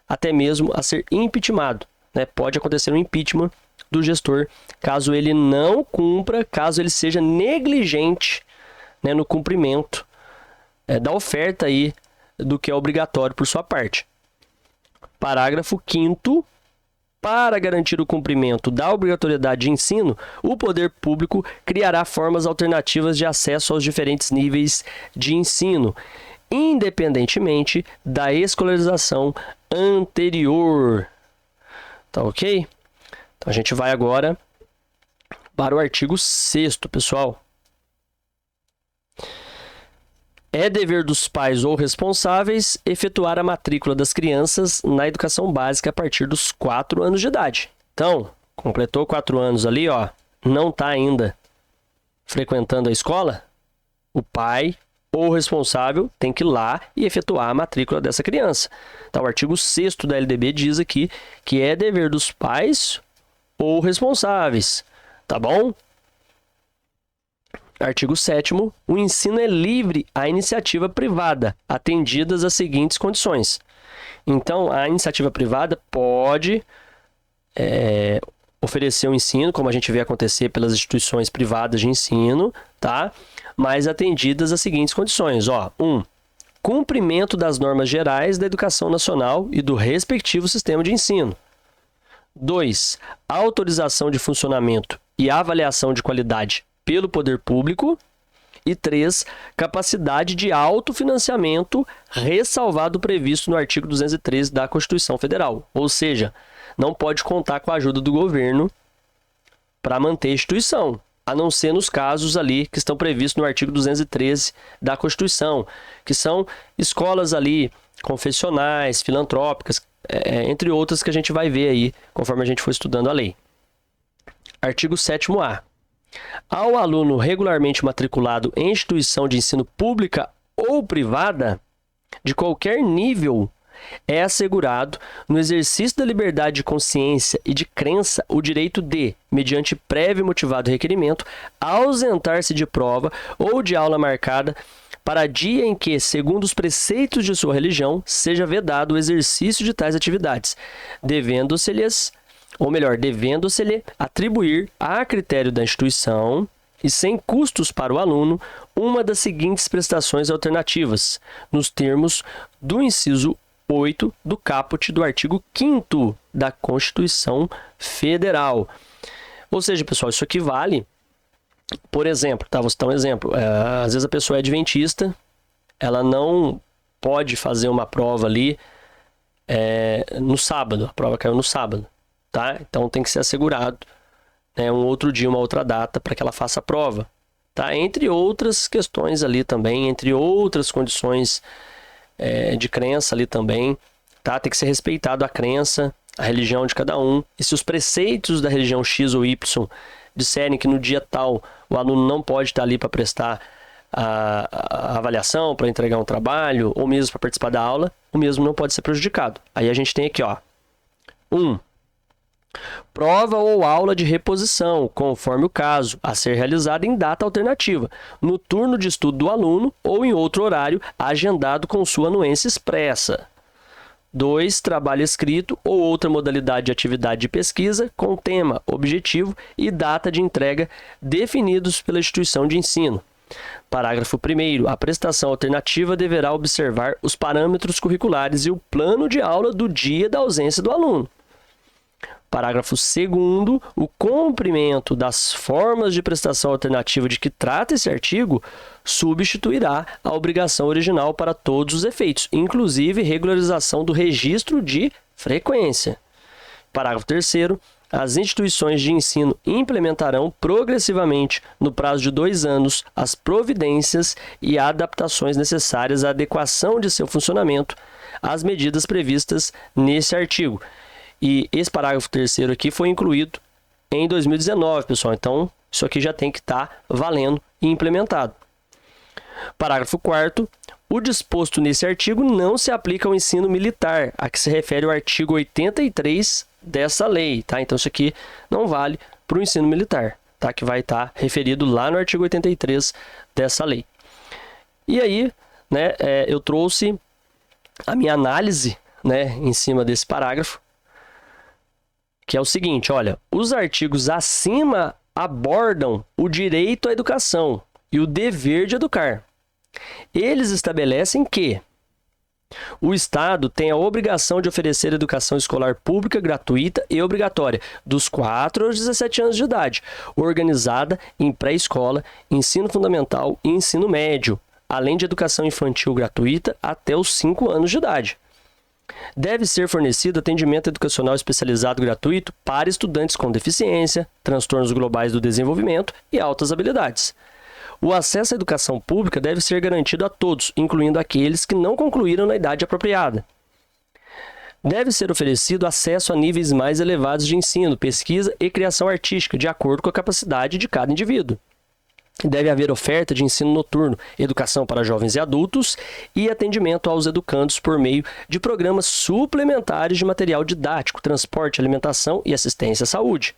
até mesmo a ser impeachmentado, né? Pode acontecer um impeachment do gestor, caso ele não cumpra, caso ele seja negligente, né, no cumprimento da oferta aí do que é obrigatório por sua parte. Parágrafo 5º. Para garantir o cumprimento da obrigatoriedade de ensino, o poder público criará formas alternativas de acesso aos diferentes níveis de ensino, independentemente da escolarização anterior. Tá ok? Então a gente vai agora para o artigo 6º, pessoal. É dever dos pais ou responsáveis efetuar a matrícula das crianças na educação básica a partir dos 4 anos de idade. Então, completou 4 anos ali, ó, não está ainda frequentando a escola, o pai ou o responsável tem que ir lá e efetuar a matrícula dessa criança. Então, o artigo 6º da LDB diz aqui que é dever dos pais ou responsáveis, tá bom? Artigo 7º. O ensino é livre à iniciativa privada, atendidas as seguintes condições. Então, a iniciativa privada pode oferecer um ensino, como a gente vê acontecer pelas instituições privadas de ensino, tá? Mas atendidas as seguintes condições. 1. Cumprimento das normas gerais da educação nacional e do respectivo sistema de ensino. 2. Autorização de funcionamento e avaliação de qualidade pelo poder público. E 3, capacidade de autofinanciamento ressalvado previsto no artigo 213 da Constituição Federal. Ou seja, não pode contar com a ajuda do governo para manter a instituição, a não ser nos casos ali que estão previstos no artigo 213 da Constituição, que são escolas ali confessionais, filantrópicas, entre outras que a gente vai ver aí conforme a gente for estudando a lei. Artigo 7º-A. Ao aluno regularmente matriculado em instituição de ensino pública ou privada, de qualquer nível, é assegurado, no exercício da liberdade de consciência e de crença, o direito de, mediante prévio e motivado requerimento, ausentar-se de prova ou de aula marcada para dia em que, segundo os preceitos de sua religião, seja vedado o exercício de tais atividades, devendo-se-lhe atribuir a critério da instituição e sem custos para o aluno uma das seguintes prestações alternativas, nos termos do inciso 8 do caput do artigo 5º da Constituição Federal. Ou seja, pessoal, isso aqui vale, por exemplo, tá? Vou citar um exemplo. Às vezes a pessoa é adventista, ela não pode fazer uma prova ali no sábado, a prova caiu no sábado. Tá? Então tem que ser assegurado, né, um outro dia, uma outra data para que ela faça a prova. Tá? Entre outras questões ali também, entre outras condições de crença ali também. Tá? Tem que ser respeitado a crença, a religião de cada um. E se os preceitos da religião X ou Y disserem que no dia tal o aluno não pode estar ali para prestar a avaliação, para entregar um trabalho, ou mesmo para participar da aula, o mesmo não pode ser prejudicado. Aí a gente tem aqui, ó, 1. Prova ou aula de reposição, conforme o caso, a ser realizada em data alternativa, no turno de estudo do aluno ou em outro horário agendado com sua anuência expressa. 2. Trabalho escrito ou outra modalidade de atividade de pesquisa com tema, objetivo e data de entrega definidos pela instituição de ensino. Parágrafo 1º. A prestação alternativa deverá observar os parâmetros curriculares e o plano de aula do dia da ausência do aluno. Parágrafo 2º. O cumprimento das formas de prestação alternativa de que trata esse artigo substituirá a obrigação original para todos os efeitos, inclusive regularização do registro de frequência. Parágrafo 3º. As instituições de ensino implementarão progressivamente, no prazo de 2 anos, as providências e adaptações necessárias à adequação de seu funcionamento às medidas previstas nesse artigo. E esse parágrafo 3º aqui foi incluído em 2019, pessoal. Então, isso aqui já tem que estar valendo e implementado. Parágrafo 4º. O disposto nesse artigo não se aplica ao ensino militar, a que se refere o artigo 83 dessa lei. Tá? Então, isso aqui não vale para o ensino militar, tá? Que vai estar referido lá no artigo 83 dessa lei. E aí, né, eu trouxe a minha análise, né, em cima desse parágrafo, que é o seguinte, olha, os artigos acima abordam o direito à educação e o dever de educar. Eles estabelecem que o Estado tem a obrigação de oferecer educação escolar pública, gratuita e obrigatória, dos 4 aos 17 anos de idade, organizada em pré-escola, ensino fundamental e ensino médio, além de educação infantil gratuita até os 5 anos de idade. Deve ser fornecido atendimento educacional especializado gratuito para estudantes com deficiência, transtornos globais do desenvolvimento e altas habilidades. O acesso à educação pública deve ser garantido a todos, incluindo aqueles que não concluíram na idade apropriada. Deve ser oferecido acesso a níveis mais elevados de ensino, pesquisa e criação artística, de acordo com a capacidade de cada indivíduo. Deve haver oferta de ensino noturno, educação para jovens e adultos e atendimento aos educandos por meio de programas suplementares de material didático, transporte, alimentação e assistência à saúde.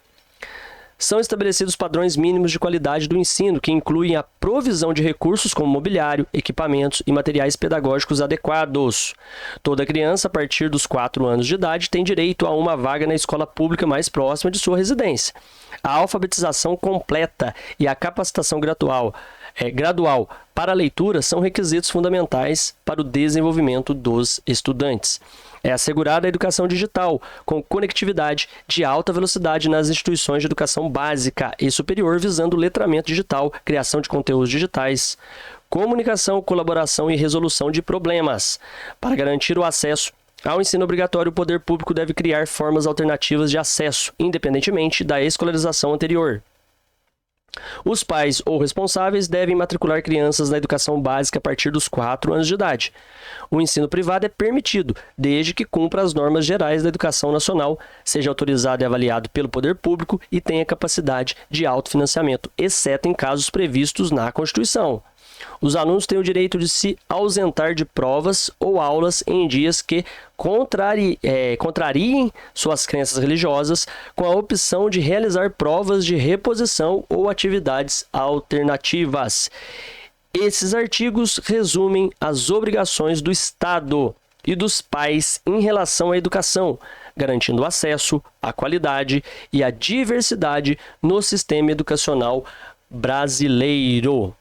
São estabelecidos padrões mínimos de qualidade do ensino, que incluem a provisão de recursos como mobiliário, equipamentos e materiais pedagógicos adequados. Toda criança, a partir dos 4 anos de idade, tem direito a uma vaga na escola pública mais próxima de sua residência. A alfabetização completa e a capacitação gradual para a leitura são requisitos fundamentais para o desenvolvimento dos estudantes. É assegurada a educação digital, com conectividade de alta velocidade nas instituições de educação básica e superior, visando o letramento digital, criação de conteúdos digitais, comunicação, colaboração e resolução de problemas. Para garantir o acesso ao ensino obrigatório, o poder público deve criar formas alternativas de acesso, independentemente da escolarização anterior. Os pais ou responsáveis devem matricular crianças na educação básica a partir dos 4 anos de idade. O ensino privado é permitido, desde que cumpra as normas gerais da educação nacional, seja autorizado e avaliado pelo poder público e tenha capacidade de autofinanciamento, exceto em casos previstos na Constituição. Os alunos têm o direito de se ausentar de provas ou aulas em dias que contrariem suas crenças religiosas, com a opção de realizar provas de reposição ou atividades alternativas. Esses artigos resumem as obrigações do Estado e dos pais em relação à educação, garantindo o acesso, a qualidade e a diversidade no sistema educacional brasileiro.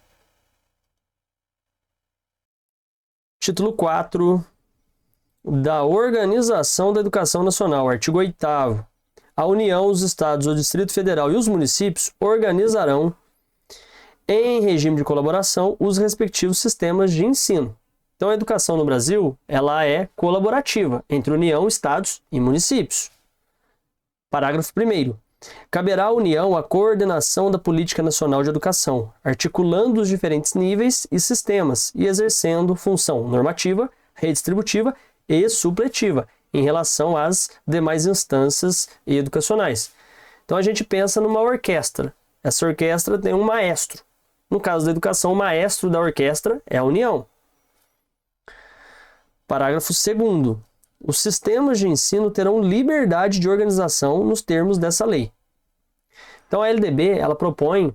Título 4 da Organização da Educação Nacional, artigo 8º. A União, os Estados, o Distrito Federal e os municípios organizarão, em regime de colaboração, os respectivos sistemas de ensino. Então, a educação no Brasil, ela é colaborativa entre União, Estados e municípios. Parágrafo 1º. Caberá à União a coordenação da Política Nacional de Educação, articulando os diferentes níveis e sistemas e exercendo função normativa, redistributiva e supletiva em relação às demais instâncias educacionais. Então a gente pensa numa orquestra. Essa orquestra tem um maestro. No caso da educação, o maestro da orquestra é a União. Parágrafo 2º. Os sistemas de ensino terão liberdade de organização nos termos dessa lei. Então, a LDB ela propõe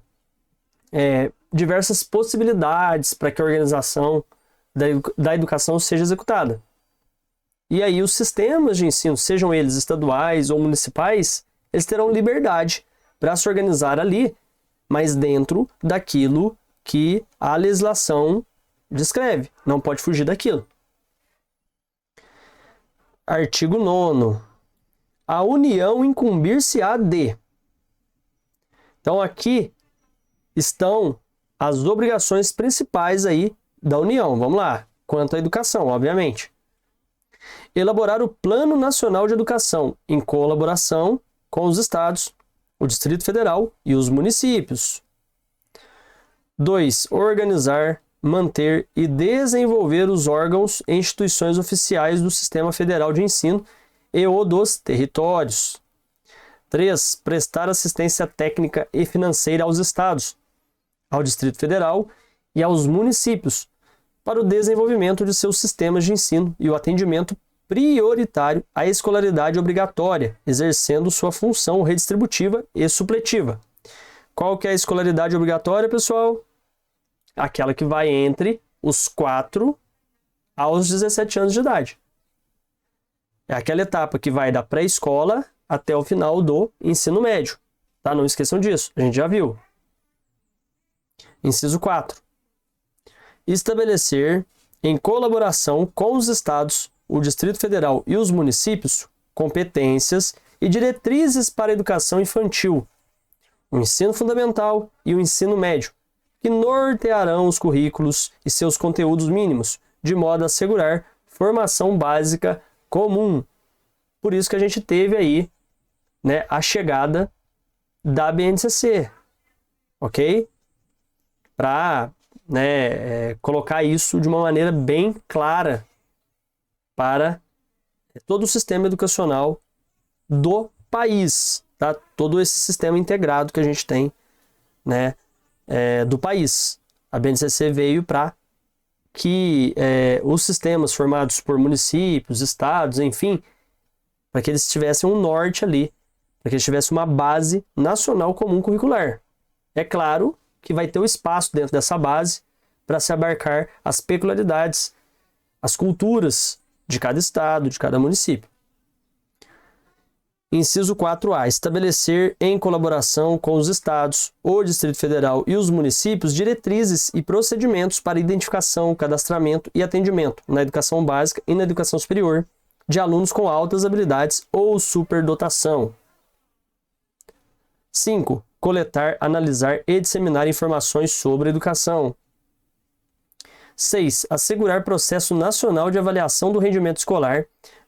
diversas possibilidades para que a organização da educação seja executada. E aí, os sistemas de ensino, sejam eles estaduais ou municipais, eles terão liberdade para se organizar ali, mas dentro daquilo que a legislação descreve. Não pode fugir daquilo. Artigo 9º. A União incumbir-se-á de. Então, aqui estão as obrigações principais aí da União. Vamos lá. Quanto à educação, obviamente. Elaborar o Plano Nacional de Educação em colaboração com os Estados, o Distrito Federal e os municípios. 2. Organizar, manter e desenvolver os órgãos e instituições oficiais do Sistema Federal de Ensino e ou dos territórios. 3. Prestar assistência técnica e financeira aos Estados, ao Distrito Federal e aos municípios para o desenvolvimento de seus sistemas de ensino e o atendimento prioritário à escolaridade obrigatória, exercendo sua função redistributiva e supletiva. Qual que é a escolaridade obrigatória, pessoal? Aquela que vai entre os 4 aos 17 anos de idade. É aquela etapa que vai da pré-escola até o final do ensino médio. Tá? Não esqueçam disso, a gente já viu. Inciso 4. Estabelecer, em colaboração com os estados, o Distrito Federal e os municípios, competências e diretrizes para a educação infantil, o ensino fundamental e o ensino médio, que nortearão os currículos e seus conteúdos mínimos, de modo a assegurar formação básica comum. Por isso que a gente teve aí, né, a chegada da BNCC, ok? Para, né, colocar isso de uma maneira bem clara para todo o sistema educacional do país, tá? Todo esse sistema integrado que a gente tem, né, do país. A BNCC veio para que os sistemas formados por municípios, estados, enfim, para que eles tivessem um norte ali, para que eles tivessem uma base nacional comum curricular. É claro que vai ter o espaço dentro dessa base para se abarcar as peculiaridades, as culturas de cada estado, de cada município. Inciso 4A. Estabelecer, em colaboração com os estados, o Distrito Federal e os municípios, diretrizes e procedimentos para identificação, cadastramento e atendimento na educação básica e na educação superior de alunos com altas habilidades ou superdotação. 5. Coletar, analisar e disseminar informações sobre educação. 6. Assegurar processo nacional de avaliação do rendimento escolar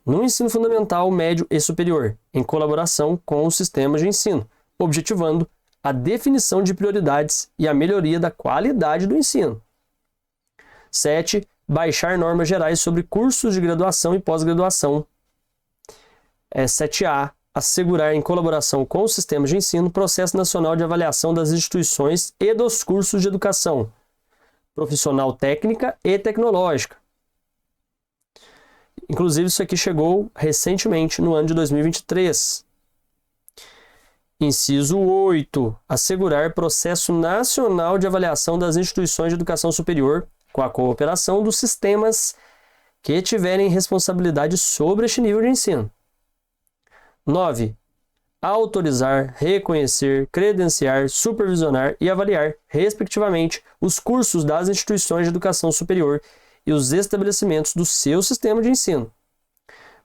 no ensino fundamental, médio e superior, em colaboração com os sistemas de ensino, objetivando a definição de prioridades e a melhoria da qualidade do ensino. 7. Baixar normas gerais sobre cursos de graduação e pós-graduação. 7A. Assegurar, em colaboração com os sistemas de ensino, processo nacional de avaliação das instituições e dos cursos de educação profissional, técnica e tecnológica. Inclusive, isso aqui chegou recentemente, no ano de 2023. Inciso 8. Assegurar processo nacional de avaliação das instituições de educação superior com a cooperação dos sistemas que tiverem responsabilidade sobre este nível de ensino. 9. Autorizar, reconhecer, credenciar, supervisionar e avaliar, respectivamente, os cursos das instituições de educação superior e os estabelecimentos do seu sistema de ensino.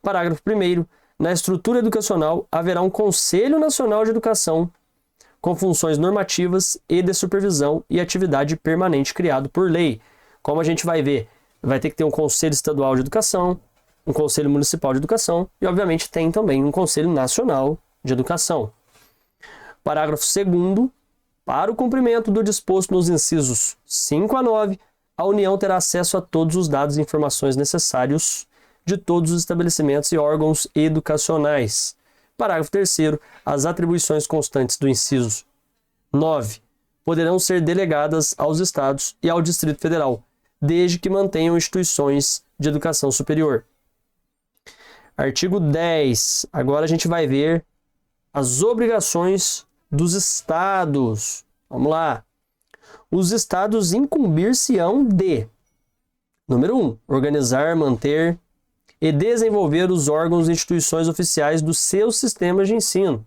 Parágrafo 1º. Na estrutura educacional, haverá um Conselho Nacional de Educação, com funções normativas e de supervisão e atividade permanente criado por lei. Como a gente vai ver, vai ter que ter um Conselho Estadual de Educação, um Conselho Municipal de Educação e, obviamente, tem também um Conselho Nacional de Educação. Parágrafo 2º. Para o cumprimento do disposto nos incisos 5 a 9, a União terá acesso a todos os dados e informações necessários de todos os estabelecimentos e órgãos educacionais. Parágrafo 3º. As atribuições constantes do inciso 9 poderão ser delegadas aos estados e ao Distrito Federal, desde que mantenham instituições de educação superior. Artigo 10. Agora a gente vai ver as obrigações dos estados. Vamos lá. Os estados incumbir-se-ão de: número 1. Organizar, manter e desenvolver os órgãos e instituições oficiais dos seus sistemas de ensino.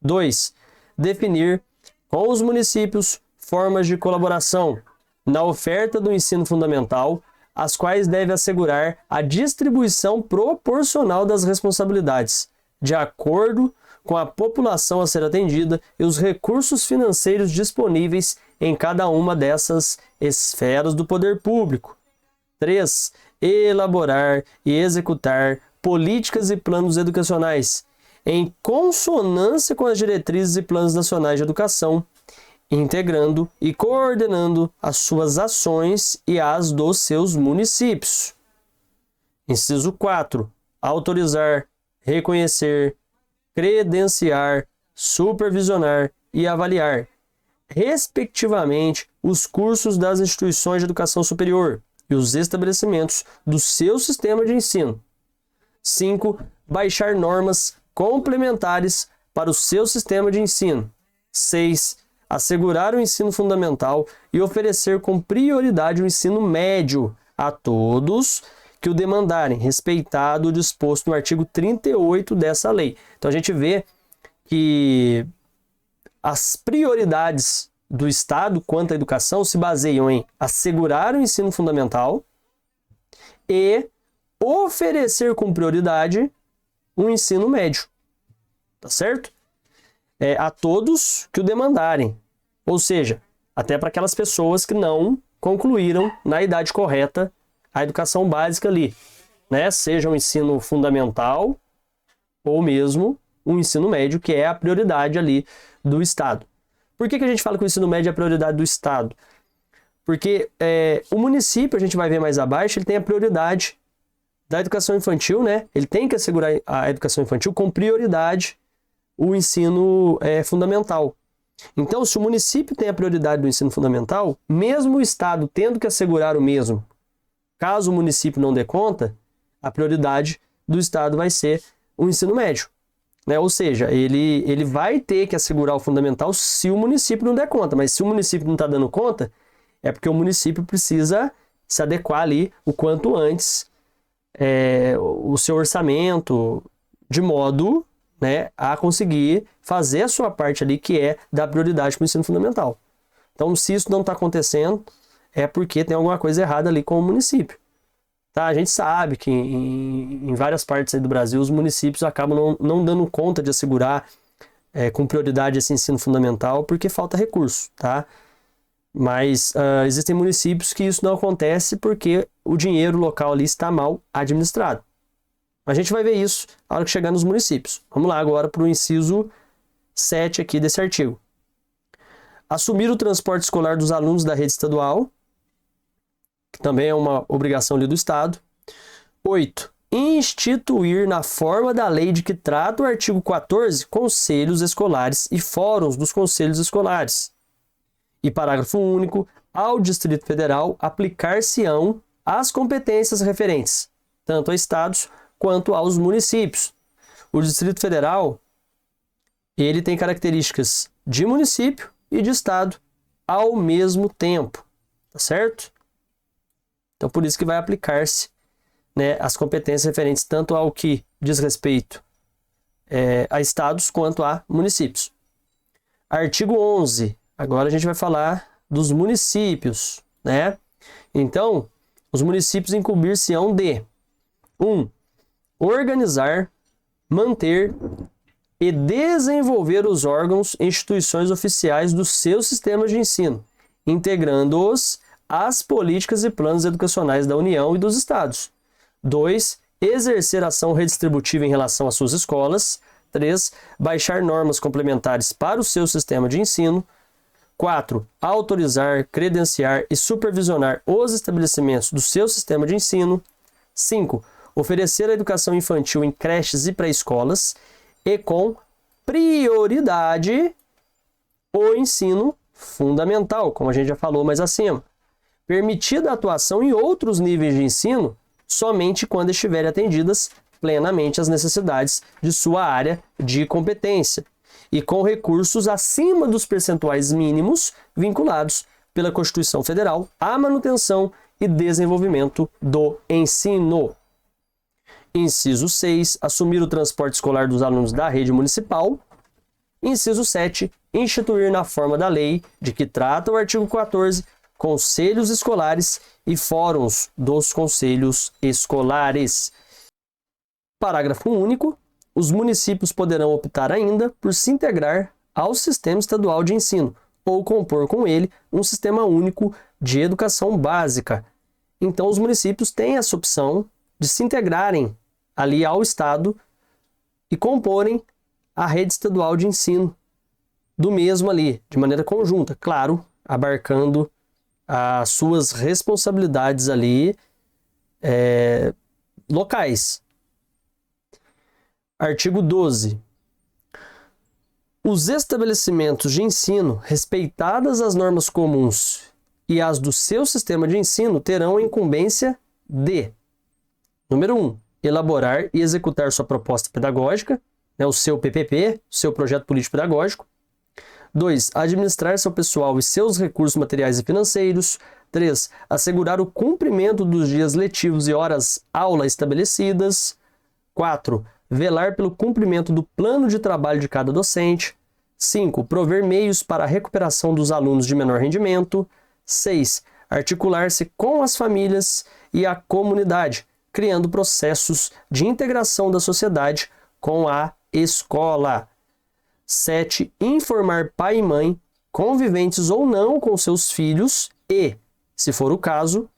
2. Definir com os municípios formas de colaboração na oferta do ensino fundamental, as quais deve assegurar a distribuição proporcional das responsabilidades, de acordo com a população a ser atendida e os recursos financeiros disponíveis em cada uma dessas esferas do poder público. 3. Elaborar e executar políticas e planos educacionais em consonância com as diretrizes e planos nacionais de educação, integrando e coordenando as suas ações e as dos seus municípios. Inciso 4. Autorizar, reconhecer, credenciar, supervisionar e avaliar, respectivamente, os cursos das instituições de educação superior e os estabelecimentos do seu sistema de ensino. 5. Baixar normas complementares para o seu sistema de ensino. 6. Assegurar o ensino fundamental e oferecer com prioridade o ensino médio a todos que o demandarem, respeitado o disposto no artigo 38 dessa lei. Então a gente vê que as prioridades do Estado quanto à educação se baseiam em assegurar o ensino fundamental e oferecer com prioridade um ensino médio, tá certo? A todos que o demandarem, ou seja, até para aquelas pessoas que não concluíram na idade correta a educação básica ali, né? Seja o ensino fundamental ou mesmo o ensino médio, que é a prioridade ali do Estado. Por que a gente fala que o ensino médio é a prioridade do Estado? Porque o município, a gente vai ver mais abaixo, ele tem a prioridade da educação infantil, né? Ele tem que assegurar a educação infantil com prioridade o ensino fundamental. Então, se o município tem a prioridade do ensino fundamental, mesmo o Estado tendo que assegurar o mesmo, caso o município não dê conta, a prioridade do Estado vai ser o ensino médio, né? Ou seja, ele vai ter que assegurar o fundamental se o município não der conta, mas se o município não está dando conta, é porque o município precisa se adequar ali o quanto antes o seu orçamento, de modo, né, a conseguir fazer a sua parte ali, que é dar prioridade para o ensino fundamental. Então, se isso não está acontecendo, é porque tem alguma coisa errada ali com o município. Tá? A gente sabe que em várias partes aí do Brasil, os municípios acabam não dando conta de assegurar com prioridade esse ensino fundamental porque falta recurso, tá? Mas existem municípios que isso não acontece porque o dinheiro local ali está mal administrado. A gente vai ver isso na hora que chegar nos municípios. Vamos lá agora para o inciso 7 aqui desse artigo. Assumir o transporte escolar dos alunos da rede estadual, que também é uma obrigação ali do Estado. 8. Instituir na forma da lei de que trata o artigo 14, conselhos escolares e fóruns dos conselhos escolares. E parágrafo único, ao Distrito Federal aplicar-se-ão as competências referentes, tanto a estados quanto aos municípios. O Distrito Federal, ele tem características de município e de estado ao mesmo tempo, tá certo? Então, por isso que vai aplicar-se, né, as competências referentes tanto ao que diz respeito a estados quanto a municípios. Artigo 11. Agora a gente vai falar dos municípios, né? Então, os municípios incumbir-se-ão de 1. Organizar, manter e desenvolver os órgãos e instituições oficiais dos seus sistemas de ensino, integrando-os às políticas e planos educacionais da União e dos Estados. 2. Exercer ação redistributiva em relação às suas escolas. 3. Baixar normas complementares para o seu sistema de ensino. 4. Autorizar, credenciar e supervisionar os estabelecimentos do seu sistema de ensino. 5. Oferecer a educação infantil em creches e pré-escolas e com prioridade o ensino fundamental, como a gente já falou mais acima. Permitida a atuação em outros níveis de ensino somente quando estiverem atendidas plenamente as necessidades de sua área de competência e com recursos acima dos percentuais mínimos vinculados pela Constituição Federal à manutenção e desenvolvimento do ensino. Inciso 6. Assumir o transporte escolar dos alunos da rede municipal. Inciso 7. Instituir na forma da lei de que trata o artigo 14, conselhos escolares e fóruns dos conselhos escolares. Parágrafo único. Os municípios poderão optar ainda por se integrar ao sistema estadual de ensino ou compor com ele um sistema único de educação básica. Então, os municípios têm essa opção de se integrarem ali ao Estado e comporem a rede estadual de ensino do mesmo ali, de maneira conjunta, claro, abarcando as suas responsabilidades ali locais. Artigo 12. Os estabelecimentos de ensino, respeitadas as normas comuns e as do seu sistema de ensino, terão a incumbência de: número 1, elaborar e executar sua proposta pedagógica, né, o seu PPP, seu projeto político pedagógico. 2, administrar seu pessoal e seus recursos materiais e financeiros. 3. Assegurar o cumprimento dos dias letivos e horas aula estabelecidas. 4. Velar pelo cumprimento do plano de trabalho de cada docente. 5. Prover meios para a recuperação dos alunos de menor rendimento. 6. Articular-se com as famílias e a comunidade, criando processos de integração da sociedade com a escola. 7. Informar pai e mãe, conviventes ou não com seus filhos e, se for o caso,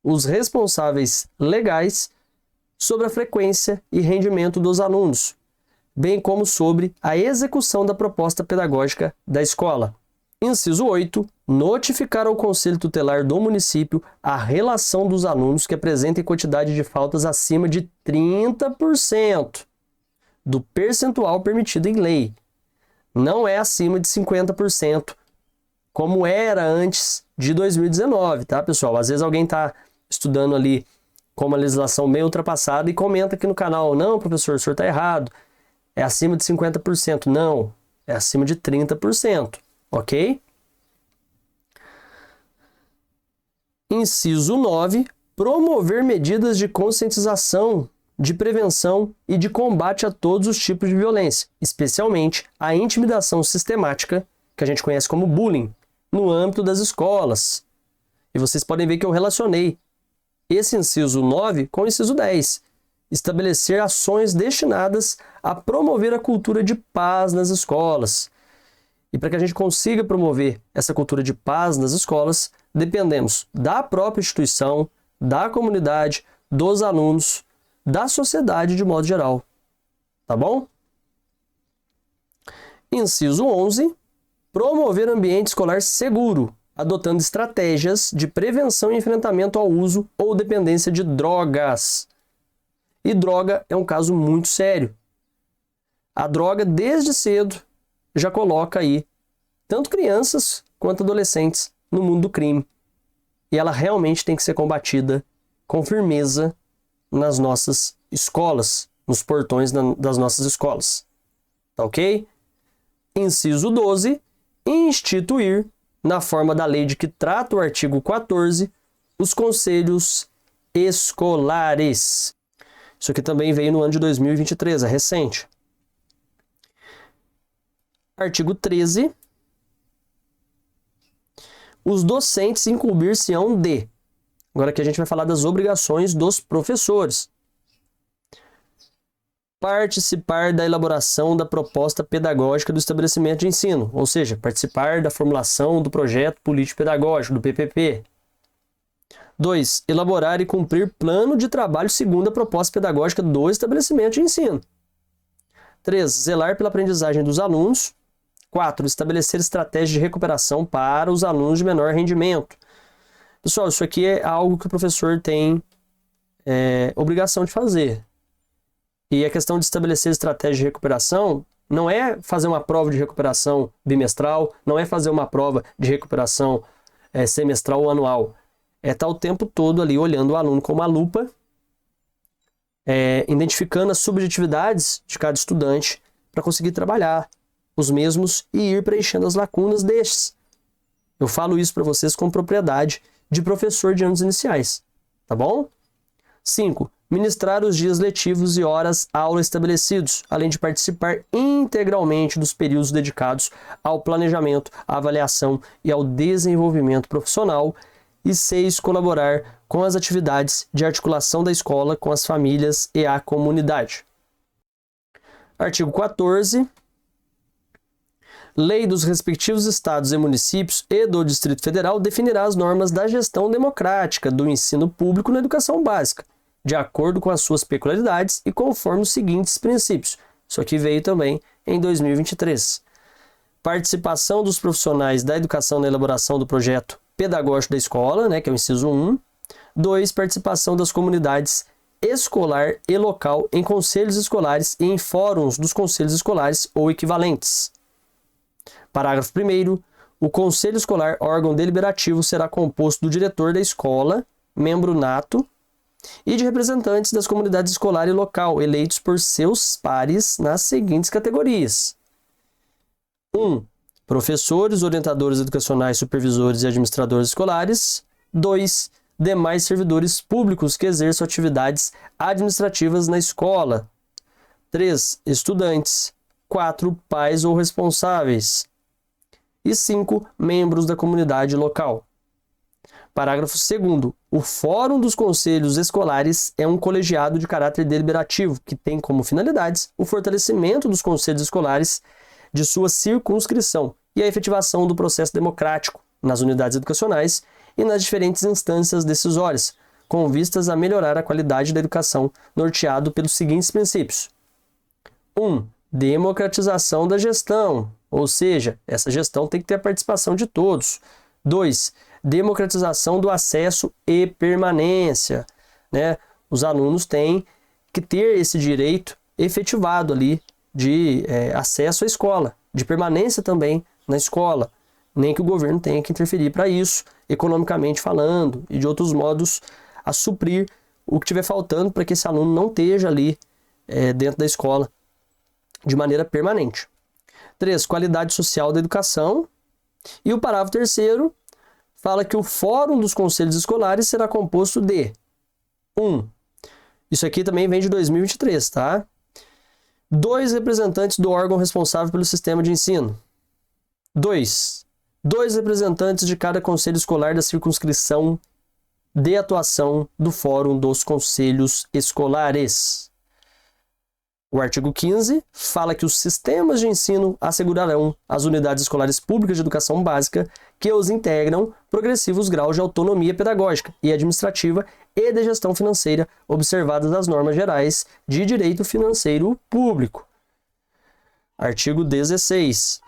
os responsáveis legais sobre a frequência e rendimento dos alunos, bem como sobre a execução da proposta pedagógica da escola. Inciso 8. Notificar ao Conselho Tutelar do município a relação dos alunos que apresentem quantidade de faltas acima de 30% do percentual permitido em lei. Não é acima de 50%, como era antes de 2019, tá, pessoal? Às vezes alguém está estudando ali com uma legislação meio ultrapassada e comenta aqui no canal, não, professor, o senhor está errado, é acima de 50%. Não, é acima de 30%, ok? Inciso 9. Promover medidas de conscientização, de prevenção e de combate a todos os tipos de violência, especialmente a intimidação sistemática, que a gente conhece como bullying, no âmbito das escolas. E vocês podem ver que eu relacionei esse inciso 9 com o inciso 10. Estabelecer ações destinadas a promover a cultura de paz nas escolas. E para que a gente consiga promover essa cultura de paz nas escolas, dependemos da própria instituição, da comunidade, dos alunos, da sociedade de modo geral. Tá bom? Inciso 11. Promover ambiente escolar seguro, adotando estratégias de prevenção e enfrentamento ao uso ou dependência de drogas. E droga é um caso muito sério. A droga, desde cedo, já coloca aí tanto crianças quanto adolescentes no mundo do crime. E ela realmente tem que ser combatida com firmeza nas nossas escolas, nos portões das nossas escolas. Tá ok? Inciso 12. Instituir, na forma da lei de que trata o artigo 14, os conselhos escolares. Isso aqui também veio no ano de 2023, é recente. Artigo 13. Os docentes incumbir-se-ão de. Agora aqui a gente vai falar das obrigações dos professores. Participar da elaboração da proposta pedagógica do estabelecimento de ensino, ou seja, participar da formulação do projeto político-pedagógico, do PPP. 2. Elaborar e cumprir plano de trabalho segundo a proposta pedagógica do estabelecimento de ensino. 3. Zelar pela aprendizagem dos alunos. 4. Estabelecer estratégias de recuperação para os alunos de menor rendimento. Pessoal, isso aqui é algo que o professor tem obrigação de fazer. E a questão de estabelecer estratégia de recuperação não é fazer uma prova de recuperação bimestral, não é fazer uma prova de recuperação semestral ou anual. É estar o tempo todo ali olhando o aluno com uma lupa, identificando as subjetividades de cada estudante para conseguir trabalhar os mesmos e ir preenchendo as lacunas destes. Eu falo isso para vocês com propriedade de professor de anos iniciais. Tá bom? 5. Ministrar os dias letivos e horas aula estabelecidos, além de participar integralmente dos períodos dedicados ao planejamento, à avaliação e ao desenvolvimento profissional. E 6. Colaborar com as atividades de articulação da escola com as famílias e a comunidade. Artigo 14. Lei dos respectivos estados e municípios e do Distrito Federal definirá as normas da gestão democrática do ensino público na educação básica, de acordo com as suas peculiaridades e conforme os seguintes princípios. Isso aqui veio também em 2023. Participação dos profissionais da educação na elaboração do projeto pedagógico da escola, que é o inciso 1. 2. Participação das comunidades escolar e local em conselhos escolares e em fóruns dos conselhos escolares ou equivalentes. Parágrafo 1º. O conselho escolar, órgão deliberativo, será composto do diretor da escola, membro nato, e de representantes das comunidades escolar e local, eleitos por seus pares nas seguintes categorias. 1. Professores, orientadores educacionais, supervisores e administradores escolares. 2. Demais servidores públicos que exerçam atividades administrativas na escola. 3. Estudantes. 4. Pais ou responsáveis. E 5. Membros da comunidade local. Parágrafo 2º. O Fórum dos Conselhos Escolares é um colegiado de caráter deliberativo que tem como finalidades o fortalecimento dos conselhos escolares de sua circunscrição e a efetivação do processo democrático nas unidades educacionais e nas diferentes instâncias decisórias, com vistas a melhorar a qualidade da educação norteado pelos seguintes princípios. 1. Democratização da gestão, ou seja, essa gestão tem que ter a participação de todos. 2. Democratização do acesso e permanência, né? Os alunos têm que ter esse direito efetivado ali de acesso à escola, de permanência também na escola, nem que o governo tenha que interferir para isso, economicamente falando, e de outros modos a suprir o que estiver faltando para que esse aluno não esteja ali dentro da escola de maneira permanente. 3. Qualidade social da educação. E o parágrafo 3º fala que o Fórum dos Conselhos Escolares será composto de 1. Isso aqui também vem de 2023, tá? 2 representantes do órgão responsável pelo sistema de ensino. 2 representantes de cada conselho escolar da circunscrição de atuação do Fórum dos Conselhos Escolares. O artigo 15 fala que os sistemas de ensino assegurarão às unidades escolares públicas de educação básica que os integram progressivos graus de autonomia pedagógica e administrativa e de gestão financeira, observadas as normas gerais de direito financeiro público. Artigo 16.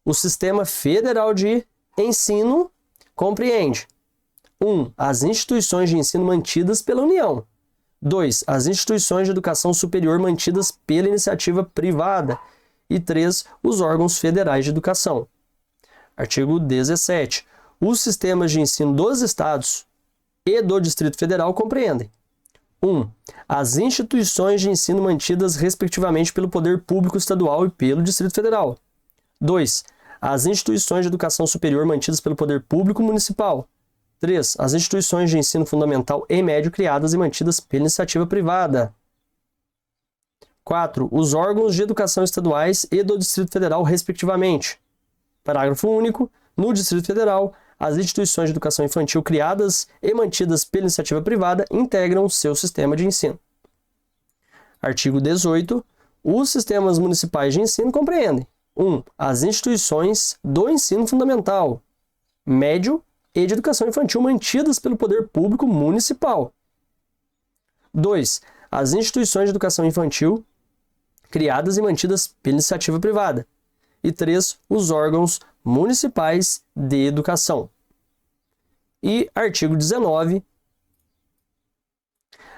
O Sistema Federal de Ensino compreende 1. As instituições de ensino mantidas pela União. 2. As instituições de educação superior mantidas pela iniciativa privada. E 3. Os órgãos federais de educação. Artigo 17. Os sistemas de ensino dos estados e do Distrito Federal compreendem 1. As instituições de ensino mantidas respectivamente pelo Poder Público Estadual e pelo Distrito Federal. 2. As instituições de educação superior mantidas pelo Poder Público Municipal. 3. As instituições de ensino fundamental e médio criadas e mantidas pela iniciativa privada. 4. Os órgãos de educação estaduais e do Distrito Federal, respectivamente. Parágrafo único. No Distrito Federal, as instituições de educação infantil criadas e mantidas pela iniciativa privada integram seu sistema de ensino. Artigo 18. Os sistemas municipais de ensino compreendem 1. As instituições do ensino fundamental, médio e de educação infantil mantidas pelo Poder Público Municipal. 2. As instituições de educação infantil criadas e mantidas pela iniciativa privada. E 3. Os órgãos municipais de educação. E artigo 19.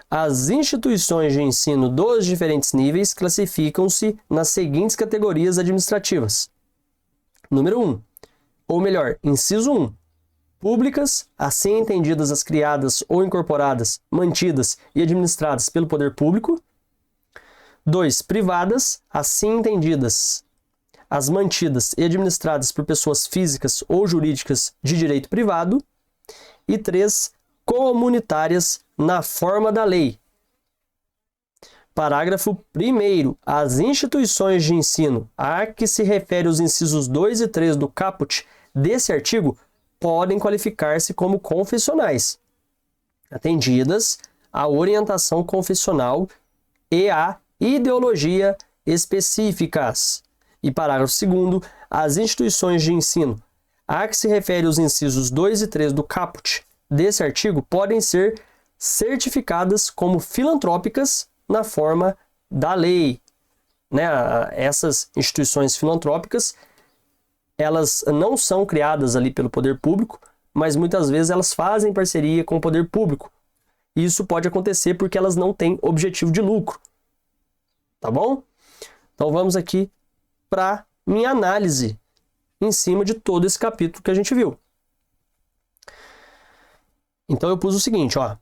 As instituições de ensino dos diferentes níveis classificam-se nas seguintes categorias administrativas. Número 1. Ou melhor, inciso 1. Públicas, assim entendidas as criadas ou incorporadas, mantidas e administradas pelo poder público. 2. Privadas, assim entendidas as mantidas e administradas por pessoas físicas ou jurídicas de direito privado. E 3. Comunitárias na forma da lei. Parágrafo 1º. As instituições de ensino a que se refere os incisos 2 e 3 do caput desse artigo podem qualificar-se como confessionais, atendidas a orientação confessional e a ideologia específicas. E parágrafo 2º, as instituições de ensino a que se refere os incisos 2 e 3 do caput desse artigo podem ser certificadas como filantrópicas na forma da lei. Essas instituições filantrópicas, elas não são criadas ali pelo poder público, mas muitas vezes elas fazem parceria com o poder público. E isso pode acontecer porque elas não têm objetivo de lucro. Tá bom? Então vamos aqui para minha análise em cima de todo esse capítulo que a gente viu. Então eu pus o seguinte, ó.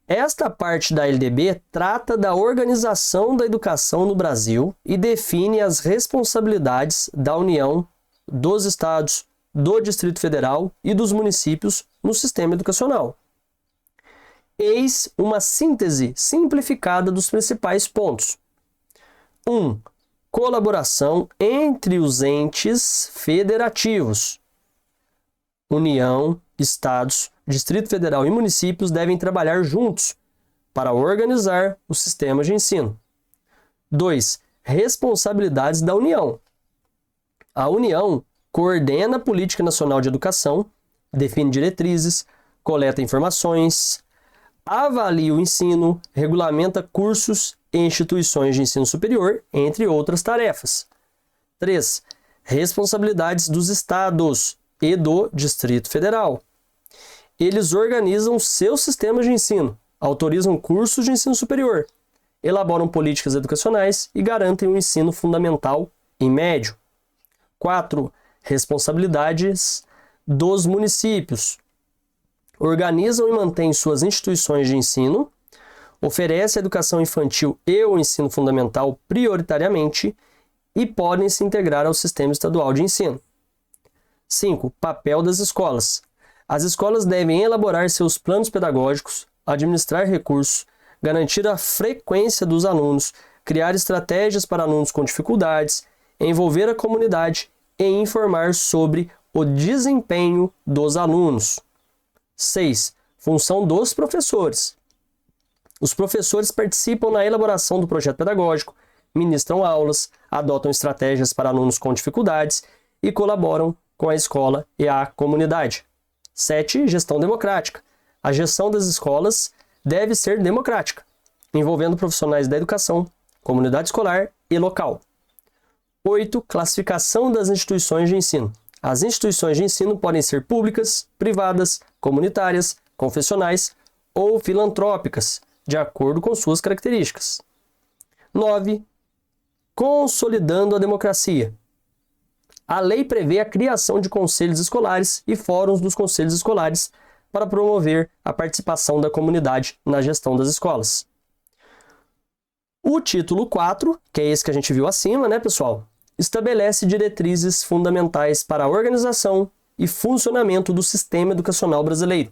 Esta parte da LDB trata da organização da educação no Brasil e define as responsabilidades da União, dos estados, do Distrito Federal e dos municípios no sistema educacional. Eis uma síntese simplificada dos principais pontos. 1. Colaboração entre os entes federativos. União, Estados, Distrito Federal e municípios devem trabalhar juntos para organizar os sistemas de ensino. 2. Responsabilidades da União. A União coordena a Política Nacional de Educação, define diretrizes, coleta informações, avalia o ensino, regulamenta cursos e instituições de ensino superior, entre outras tarefas. 3. Responsabilidades dos estados e do Distrito Federal. Eles organizam seus sistemas de ensino, autorizam cursos de ensino superior, elaboram políticas educacionais e garantem o ensino fundamental e médio. 4. Responsabilidades dos municípios. Organizam e mantêm suas instituições de ensino, oferecem a educação infantil e o ensino fundamental prioritariamente e podem se integrar ao sistema estadual de ensino. 5. Papel das escolas. As escolas devem elaborar seus planos pedagógicos, administrar recursos, garantir a frequência dos alunos, criar estratégias para alunos com dificuldades, envolver a comunidade e informar sobre o desempenho dos alunos. 6. Função dos professores. Os professores participam na elaboração do projeto pedagógico, ministram aulas, adotam estratégias para alunos com dificuldades e colaboram com a escola e a comunidade. 7. Gestão democrática. A gestão das escolas deve ser democrática, envolvendo profissionais da educação, comunidade escolar e local. 8. Classificação das instituições de ensino. As instituições de ensino podem ser públicas, privadas, comunitárias, confessionais ou filantrópicas, de acordo com suas características. 9. Consolidando a democracia. A lei prevê a criação de conselhos escolares e fóruns dos conselhos escolares para promover a participação da comunidade na gestão das escolas. O título 4, que é esse que a gente viu acima, né, pessoal? Estabelece diretrizes fundamentais para a organização e funcionamento do sistema educacional brasileiro,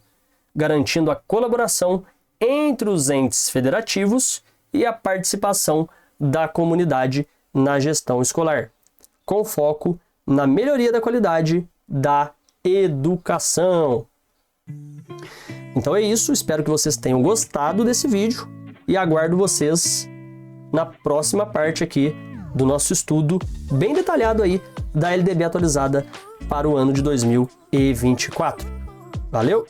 garantindo a colaboração entre os entes federativos e a participação da comunidade na gestão escolar, com foco na melhoria da qualidade da educação. Então é isso, espero que vocês tenham gostado desse vídeo e aguardo vocês na próxima parte aqui do nosso estudo bem detalhado aí da LDB atualizada para o ano de 2024. Valeu!